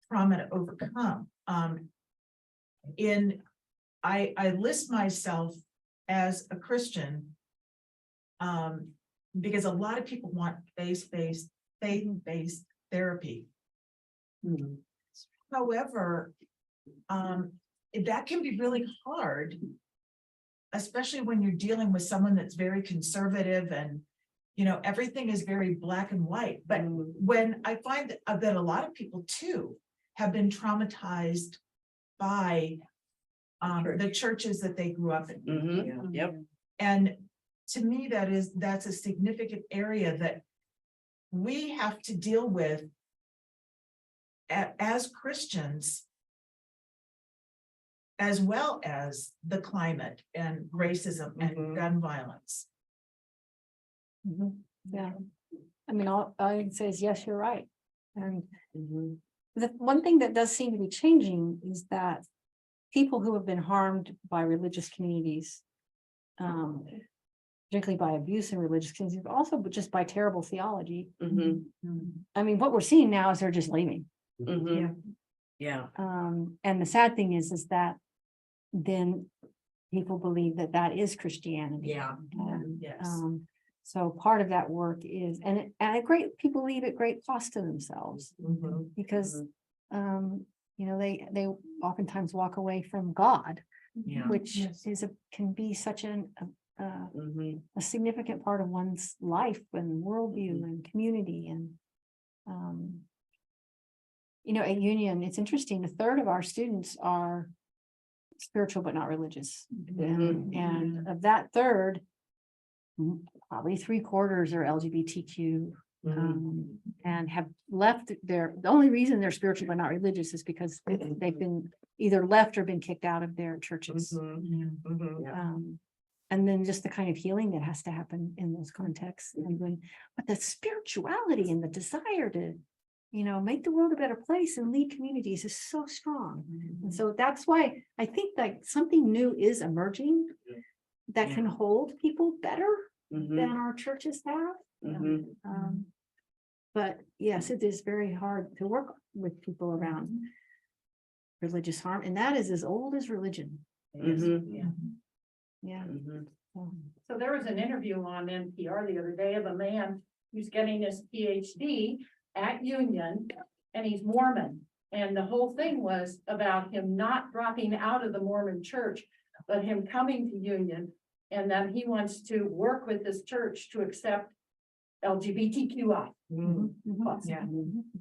Speaker 7: trauma to overcome. I list myself as a Christian because a lot of people want faith-based therapy. However, that can be really hard, especially when you're dealing with someone that's very conservative and, everything is very black and white. But when I find that a lot of people too have been traumatized by the churches that they grew up in.
Speaker 6: Mhm, yep,
Speaker 7: And to me, that's a significant area that we have to deal with as Christians, as well as the climate and racism and gun violence.
Speaker 4: Yeah. I mean, all I can say is, yes, you're right. And the one thing that does seem to be changing is that people who have been harmed by religious communities, particularly by abuse in religious communities, but also just by terrible theology. I mean, what we're seeing now is they're just leaving.
Speaker 6: yeah,
Speaker 4: And the sad thing is that then people believe that that is Christianity.
Speaker 3: Yeah.
Speaker 4: And,
Speaker 3: Yes.
Speaker 4: so part of that work is, and a great, people leave at great cost to themselves because, you know, they oftentimes walk away from God,
Speaker 3: Yeah.
Speaker 4: which is can be such a significant part of one's life and worldview and community. And, you know, at Union, it's interesting, a third of our students are spiritual but not religious. And of that third, probably 3/4 are LGBTQ and have left the only reason they're spiritual but not religious is because they've been either left or been kicked out of their churches. And then just the kind of healing that has to happen in those contexts. But the spirituality and the desire to, you know, make the world a better place and lead communities is so strong. And so that's why I think that something new is emerging that can hold people better than our churches have. But yes, it is very hard to work with people around religious harm, and that is as old as religion. Yeah.
Speaker 5: So there was an interview on NPR the other day of a man who's getting his PhD at Union, and he's Mormon. And the whole thing was about him not dropping out of the Mormon church, but him coming to Union, and that he wants to work with this church to accept LGBTQI. plus.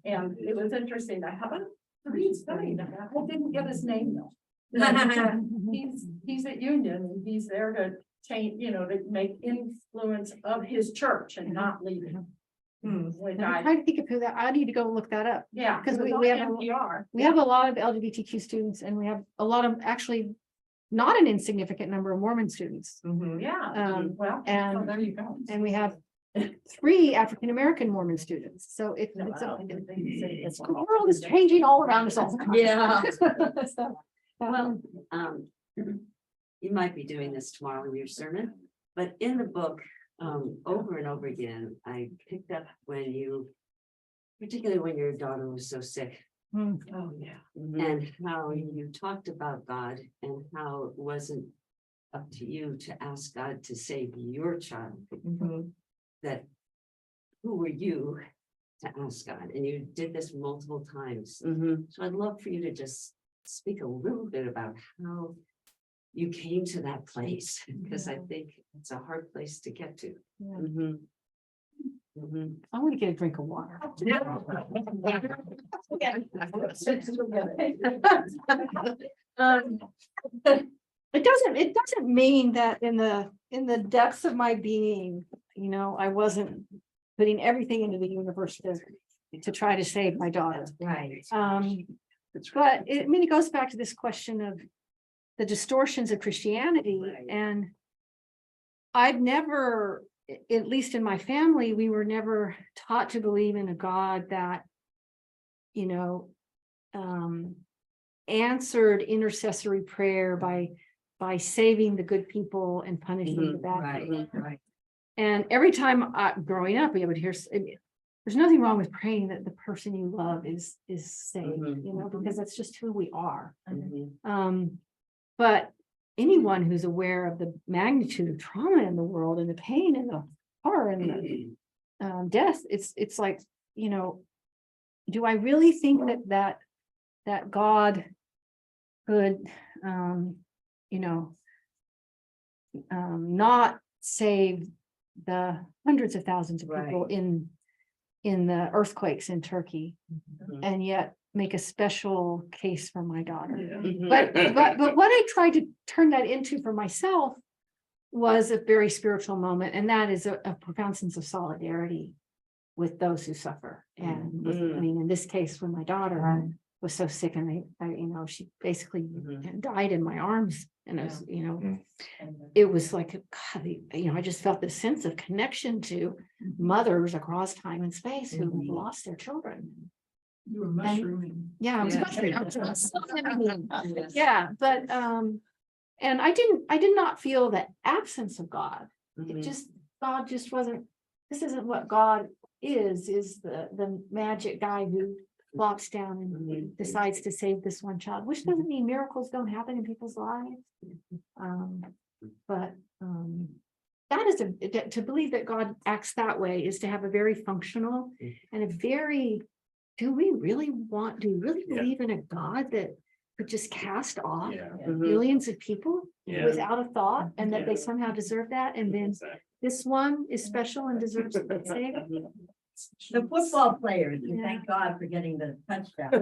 Speaker 5: And it was interesting. I haven't studied. I didn't get his name though. He's at Union and he's there to change, you know, to make influence of his church and not leaving. Which
Speaker 4: I'm trying to think of who that, I need to go look that up.
Speaker 5: Yeah,
Speaker 4: Because
Speaker 5: it was
Speaker 4: we
Speaker 5: on
Speaker 4: have
Speaker 5: NPR.
Speaker 4: we have a lot of LGBTQ students and we have a lot of actually not an insignificant number of Mormon students.
Speaker 5: Yeah, well,
Speaker 4: and-
Speaker 5: so there you go.
Speaker 4: And we have 3 African-American Mormon students. So the world is changing all around us all the time.
Speaker 3: Yeah.
Speaker 4: So,
Speaker 3: Well, you might be doing this tomorrow in your sermon, but in the book, over and over again, I picked up particularly when your daughter was so sick.
Speaker 5: Oh, yeah.
Speaker 3: And how you talked about God and how it wasn't up to you to ask God to save your child. That who were you to ask God? And you did this multiple times. So I'd love for you to just speak a little bit about how you came to that place, because I think it's a hard place to get to.
Speaker 4: I want to get a drink of water. It doesn't mean that in the depths of my being, you know, I wasn't putting everything into the universe to try to save my daughter.
Speaker 3: Right.
Speaker 4: But it goes back to this question of the distortions of Christianity. And I've never, at least in my family, we were never taught to believe in a God that, you know, answered intercessory prayer by saving the good people and punishing the bad people. And every time growing up, we would hear, there's nothing wrong with praying that the person you love is saved, you know, because that's just who we are. But anyone who's aware of the magnitude of trauma in the world and the pain and the horror and the death, it's like, you know, do I really think that God could, you know, not save the hundreds of thousands of people in the earthquakes in Turkey, and yet make a special case for my daughter.
Speaker 6: Mhm.
Speaker 4: But what I tried to turn that into for myself was a very spiritual moment, and that is a profound sense of solidarity with those who suffer. And I mean, in this case, when my daughter was so sick and I she basically died in my arms, and I was, it was like, God, I just felt this sense of connection to mothers across time and space who lost their children.
Speaker 1: You were mushrooming.
Speaker 4: Yeah, I was mushrooming. Yeah, but and I did not feel the absence of God. It just, God just wasn't, this isn't what God is the magic guy who flops down and decides to save this one child, which doesn't mean miracles don't happen in people's lives. But that is to believe that God acts that way is to have a very functional and a very, do we really believe in a God that could just cast off millions of people without a thought, and that they somehow deserve that, and then this one is special and deserves to be saved?
Speaker 3: The football players, and thank God for getting the touchdown.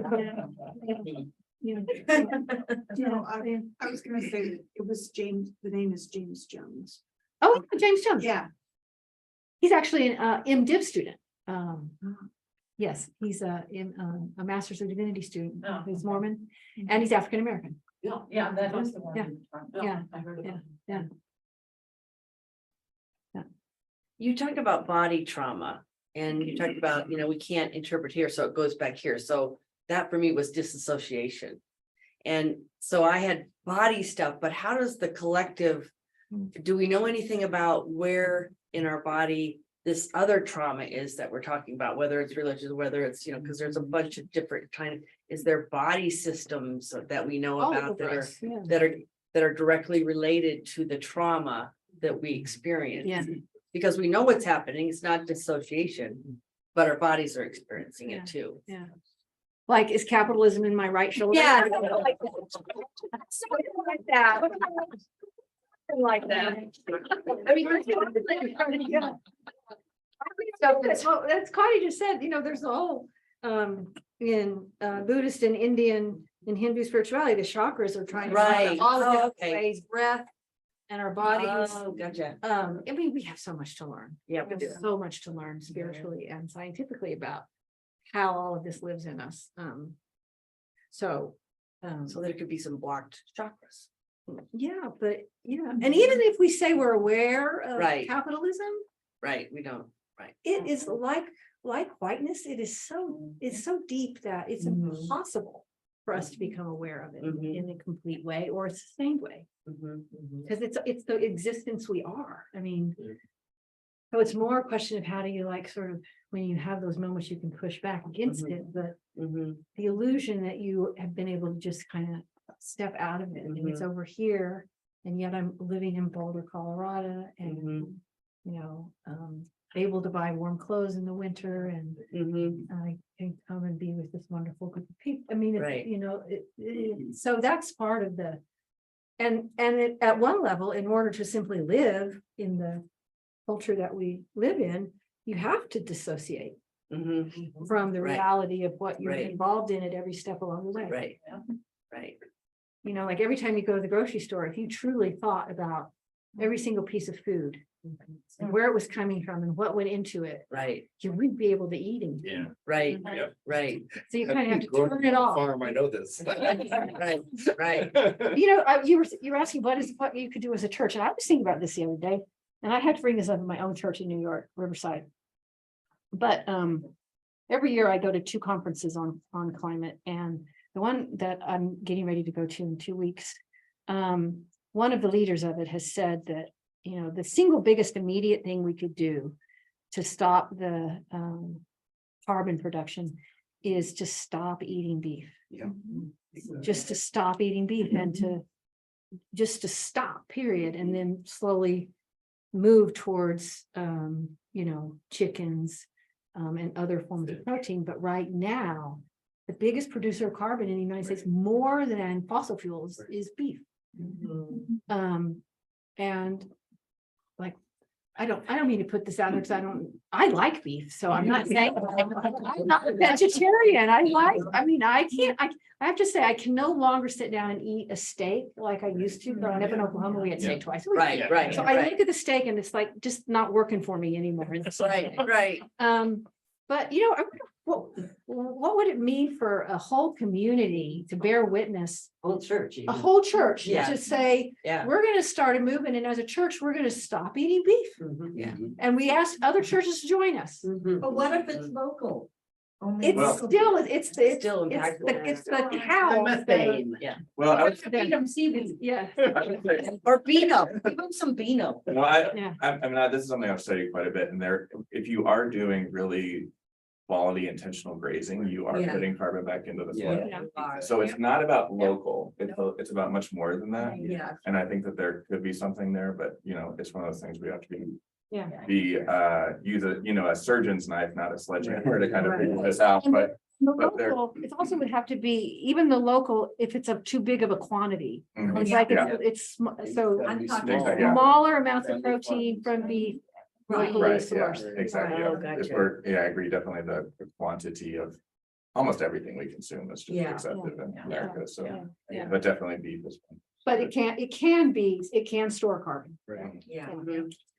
Speaker 7: I was gonna say, it was James, the name is James Jones.
Speaker 4: Oh, James Jones.
Speaker 7: Yeah.
Speaker 4: He's actually an MDiv student. Yes, he's a Master's of Divinity student. He's Mormon, and he's African American.
Speaker 5: Yeah, that was the one.
Speaker 4: Yeah.
Speaker 5: I heard about
Speaker 4: Yeah.
Speaker 6: You talked about body trauma, and you talked about, we can't interpret here, so it goes back here. So that for me was disassociation. And so I had body stuff, but how does the collective, do we know anything about where in our body this other trauma is that we're talking about, whether it's religious, whether it's, because there's a bunch of different is there body systems that we know about that are directly related to the trauma that we experience?
Speaker 4: Yeah.
Speaker 6: Because we know what's happening, it's not dissociation, but our bodies are experiencing it too.
Speaker 4: Yeah. Like, is capitalism in my right shoulder?
Speaker 6: Yeah.
Speaker 4: Like that. Like that. I mean, that's Connie just said, there's the whole, in Buddhist and Indian and Hindu spirituality, the chakras are trying to all the different ways, breath and our bodies.
Speaker 6: Oh, gotcha.
Speaker 4: I mean, we have so much to learn.
Speaker 6: Yeah,
Speaker 4: We have so much to learn spiritually and scientifically about how all of this lives in us. So
Speaker 6: there could be some blocked chakras.
Speaker 4: yeah, but and even if we say we're aware of capitalism,
Speaker 6: we don't,
Speaker 4: it is like whiteness, it's so deep that it's impossible for us to become aware of it in a complete way or a sustained way. Because it's the existence we are. I mean, so it's more a question of how do you sort of, when you have those moments, you can push back against it, but the illusion that you have been able to just kind of step out of it and it's over here, and yet I'm living in Boulder, Colorado, and able to buy warm clothes in the winter, and I can come and be with this wonderful group of people. I mean, so that's part of the, and at one level, in order to simply live in the culture that we live in, you have to dissociate from the reality of what you're involved in at every step along the way.
Speaker 6: Right.
Speaker 4: Like every time you go to the grocery store, if you truly thought about every single piece of food and where it was coming from and what went into it, you wouldn't be able to eat it.
Speaker 17: Yeah.
Speaker 6: Right.
Speaker 4: So you kind of have to turn it off.
Speaker 17: Farm, I know this.
Speaker 6: Right.
Speaker 4: You were asking what you could do as a church, and I was thinking about this the other day, and I had to bring this up in my own church in New York, Riverside. But every year I go to 2 conferences on climate, and the one that I'm getting ready to go to in 2 weeks, one of the leaders of it has said that the single biggest immediate thing we could do to stop the carbon production is to stop eating beef. Just to stop eating beef and to stop, period, and then slowly move towards chickens and other forms of protein. But right now, the biggest producer of carbon in the United States, more than fossil fuels, is beef. And
Speaker 2: I don't mean to put this out there because I like beef, so I'm not saying. I'm not a vegetarian. I have to say, I can no longer sit down and eat a steak like I used to. Growing up in Oklahoma, we had steak twice a week.
Speaker 6: Right.
Speaker 2: So I look at the steak and it's like just not working for me anymore.
Speaker 6: Right.
Speaker 2: But you know, what would it mean for a whole community to bear witness,
Speaker 6: Whole church.
Speaker 2: a whole church
Speaker 6: Yeah.
Speaker 2: to say,
Speaker 6: Yeah.
Speaker 2: we're gonna start a movement and as a church, we're gonna stop eating beef.
Speaker 6: Yeah.
Speaker 2: And we asked other churches to join us.
Speaker 3: But what if it's local? Only
Speaker 2: It's
Speaker 3: local.
Speaker 2: still, it's
Speaker 6: Still
Speaker 2: the
Speaker 6: impactful.
Speaker 2: cow.
Speaker 6: Yeah.
Speaker 14: Well, I was,
Speaker 2: Yeah.
Speaker 6: Or Beano, give them some Beano.
Speaker 14: no, I,
Speaker 2: Yeah.
Speaker 14: I mean, this is something I've studied quite a bit, and there, if you are doing really quality intentional grazing, you are
Speaker 6: Yeah.
Speaker 14: putting carbon back into the soil.
Speaker 2: Yeah.
Speaker 14: So it's not about local, it's about much more than that.
Speaker 6: Yeah.
Speaker 14: And I think that there could be something there, but you know, it's one of those things we have to
Speaker 2: Yeah.
Speaker 14: use a surgeon's knife, not a sledgehammer to kind of figure this out, but.
Speaker 2: The
Speaker 14: But there-
Speaker 2: local, it also would have to be, even the local, if it's of too big of a quantity.
Speaker 14: Mhm.
Speaker 2: It's like,
Speaker 14: Yeah.
Speaker 2: it's so
Speaker 3: I'm talking
Speaker 14: Exactly, yeah.
Speaker 2: smaller amounts of protein from beef. Locally
Speaker 14: Right, yeah,
Speaker 2: sourced.
Speaker 14: exactly.
Speaker 6: Oh,
Speaker 14: Yeah. If
Speaker 6: gotcha.
Speaker 14: we're, yeah, I agree, definitely the quantity of almost everything we consume is just
Speaker 3: Yeah.
Speaker 14: accepted in America, so.
Speaker 2: Yeah.
Speaker 14: But definitely beef is.
Speaker 2: But it can store carbon.
Speaker 3: Yeah.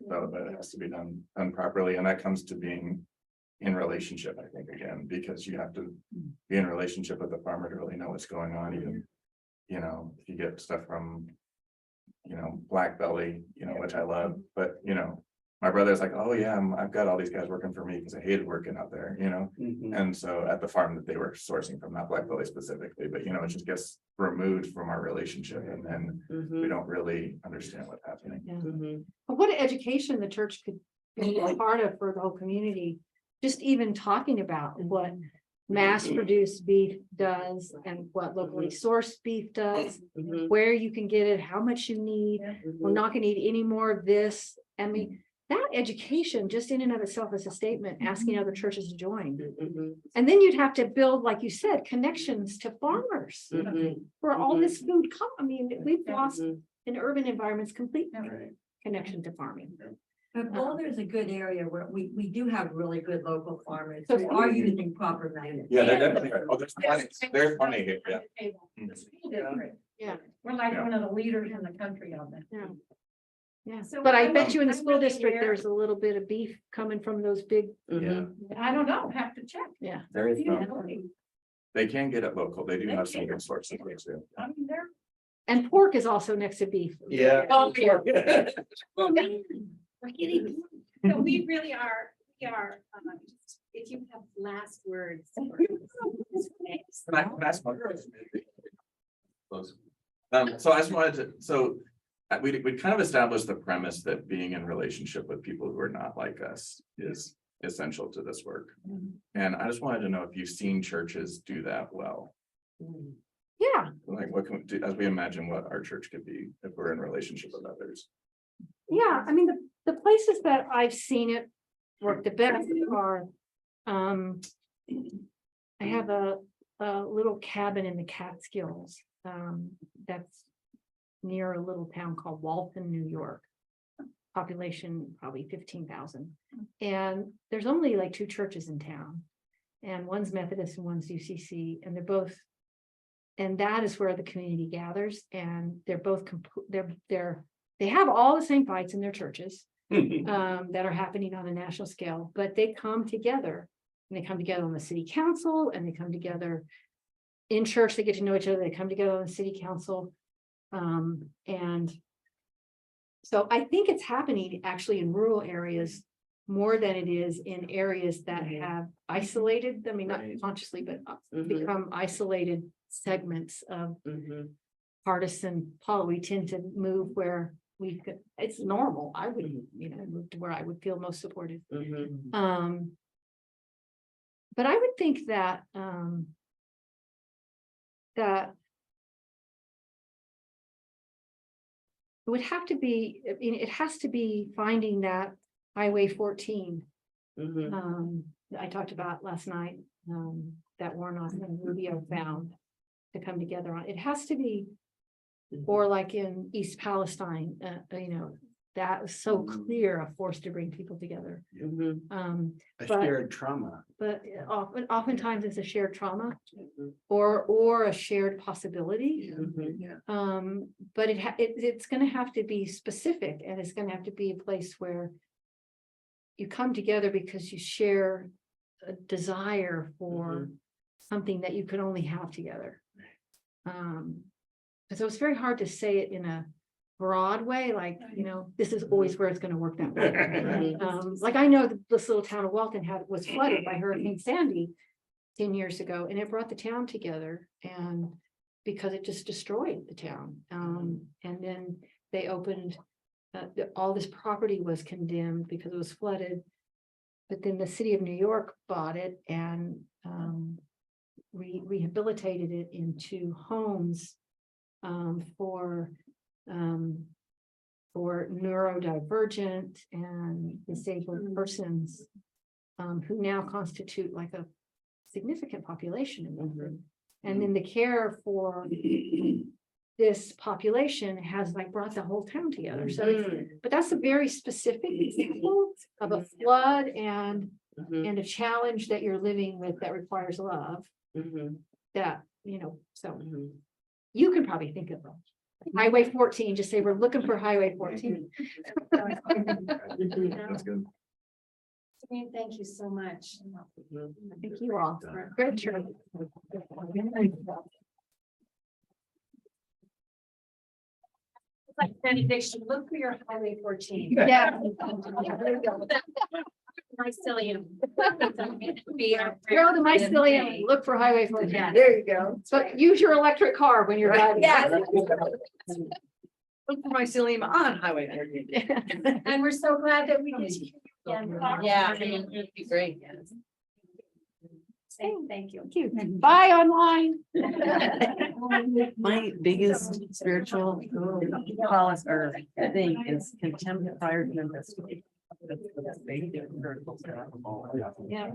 Speaker 14: So, but it has to be done properly, and that comes to being in relationship, I think, again, because you have to be in relationship with the farmer to really know what's going on, even, you know, if you get stuff from, you know, Black Belly, you know, which I love, but, you know, my brother's like, oh yeah, I've got all these guys working for me because I hated working out there, you know? And so at the farm that they were sourcing from, not Black Belly specifically, but you know, it just gets removed from our relationship, and then we don't really understand what's happening.
Speaker 2: But what education the church could be a part of for the whole community, just even talking about what mass-produced beef does and what locally sourced beef does, where you can get it, how much you need. We're not gonna need any more of this. I mean, that education just in and of itself is a statement asking other churches to join. And then you'd have to build, like you said, connections to farmers where all this food come. I mean, we've lost in urban environments complete connection to farming.
Speaker 3: But Boulder is a good area where we do have really good local farmers
Speaker 2: So-
Speaker 3: who are using proper management.
Speaker 14: Yeah, they're definitely, oh, there's plenty here, yeah.
Speaker 2: Yeah.
Speaker 1: We're like one of the leaders in the country on that.
Speaker 2: Yeah. Yeah,
Speaker 1: So
Speaker 2: but I
Speaker 1: I'm-
Speaker 2: bet you in the
Speaker 1: I'm
Speaker 2: school
Speaker 1: really
Speaker 2: district,
Speaker 1: aware-
Speaker 2: there's a little bit of beef coming from those big,
Speaker 14: Yeah,
Speaker 1: I don't know, have to check.
Speaker 2: yeah.
Speaker 14: there is,
Speaker 1: You know,
Speaker 14: they can get it local, they do have some good sources too.
Speaker 1: I mean, they're.
Speaker 2: And pork is also next to beef.
Speaker 14: Yeah.
Speaker 2: Oh, yeah.
Speaker 11: We're getting, so we really are, if you have last words.
Speaker 14: So I just wanted to, so we kind of established the premise that being in relationship with people who are not like us is essential to this work. And I just wanted to know if you've seen churches do that well.
Speaker 2: Yeah,
Speaker 14: Like what can we do, as we imagine what our church could be if we're in relationship with others.
Speaker 2: yeah. I mean, the places that I've seen it work the best are, I have a little cabin in the Catskills, that's near a little town called Walton, New York. Population probably 15,000. And there's only like 2 churches in town. And one's Methodist and one's UCC, and they're both. And that is where the community gathers, and they're both, they have all the same fights in their churches. That are happening on a national scale, but they come together. And they come together on the city council, and they come together in church, they get to know each other, they come together on the city council. And so I think it's happening actually in rural areas more than it is in areas that have isolated, I mean, not consciously, but become isolated segments of partisan we tend to move where it's normal. I would, move to where I would feel most supported. But I would think that, that it would have to be, I mean, it has to be finding that Highway 14. I talked about last night, that Warnock and Rubio found to come together on. It has to be, or like in East Palestine,
Speaker 9: that was so clear, a force to bring people together.
Speaker 14: A
Speaker 9: But-
Speaker 14: shared trauma.
Speaker 9: But oftentimes it's a shared trauma or a shared possibility. But it's gonna have to be specific, and it's gonna have to be a place where you come together because you share a desire for something that you could only have together. Because it was very hard to say it in a broad way, like, this is always where it's gonna work that way. Like I know that this little town of Walton was flooded by Hurricane Sandy 10 years ago, and it brought the town together, and because it just destroyed the town. And then they opened, all this property was condemned because it was flooded. But then the city of New York bought it and rehabilitated it into homes for neurodivergent and disabled persons who now constitute like a significant population in Milford. And then the care for this population has like brought the whole town together. So, but that's a very specific example of a flood and a challenge that you're living with that requires love. That, so you can probably think of them. Highway 14, just say we're looking for Highway 14.
Speaker 14: That's good.
Speaker 2: Serene, thank you so much.
Speaker 9: Thank you all. Great job.
Speaker 2: Like they should look for your Highway 14.
Speaker 9: Yeah.
Speaker 2: Mycelium.
Speaker 9: Go to mycelium, look for Highway 14.
Speaker 2: Yeah.
Speaker 9: There you go. So use your electric car when you're driving.
Speaker 6: Look for mycelium on Highway 14.
Speaker 2: And we're so glad that we did.
Speaker 6: Yeah, it'd be great.
Speaker 2: Thank you.
Speaker 9: Bye online.
Speaker 6: My biggest spiritual cause or thing is contempt prior to investigation. That's the big difference.
Speaker 9: Yeah.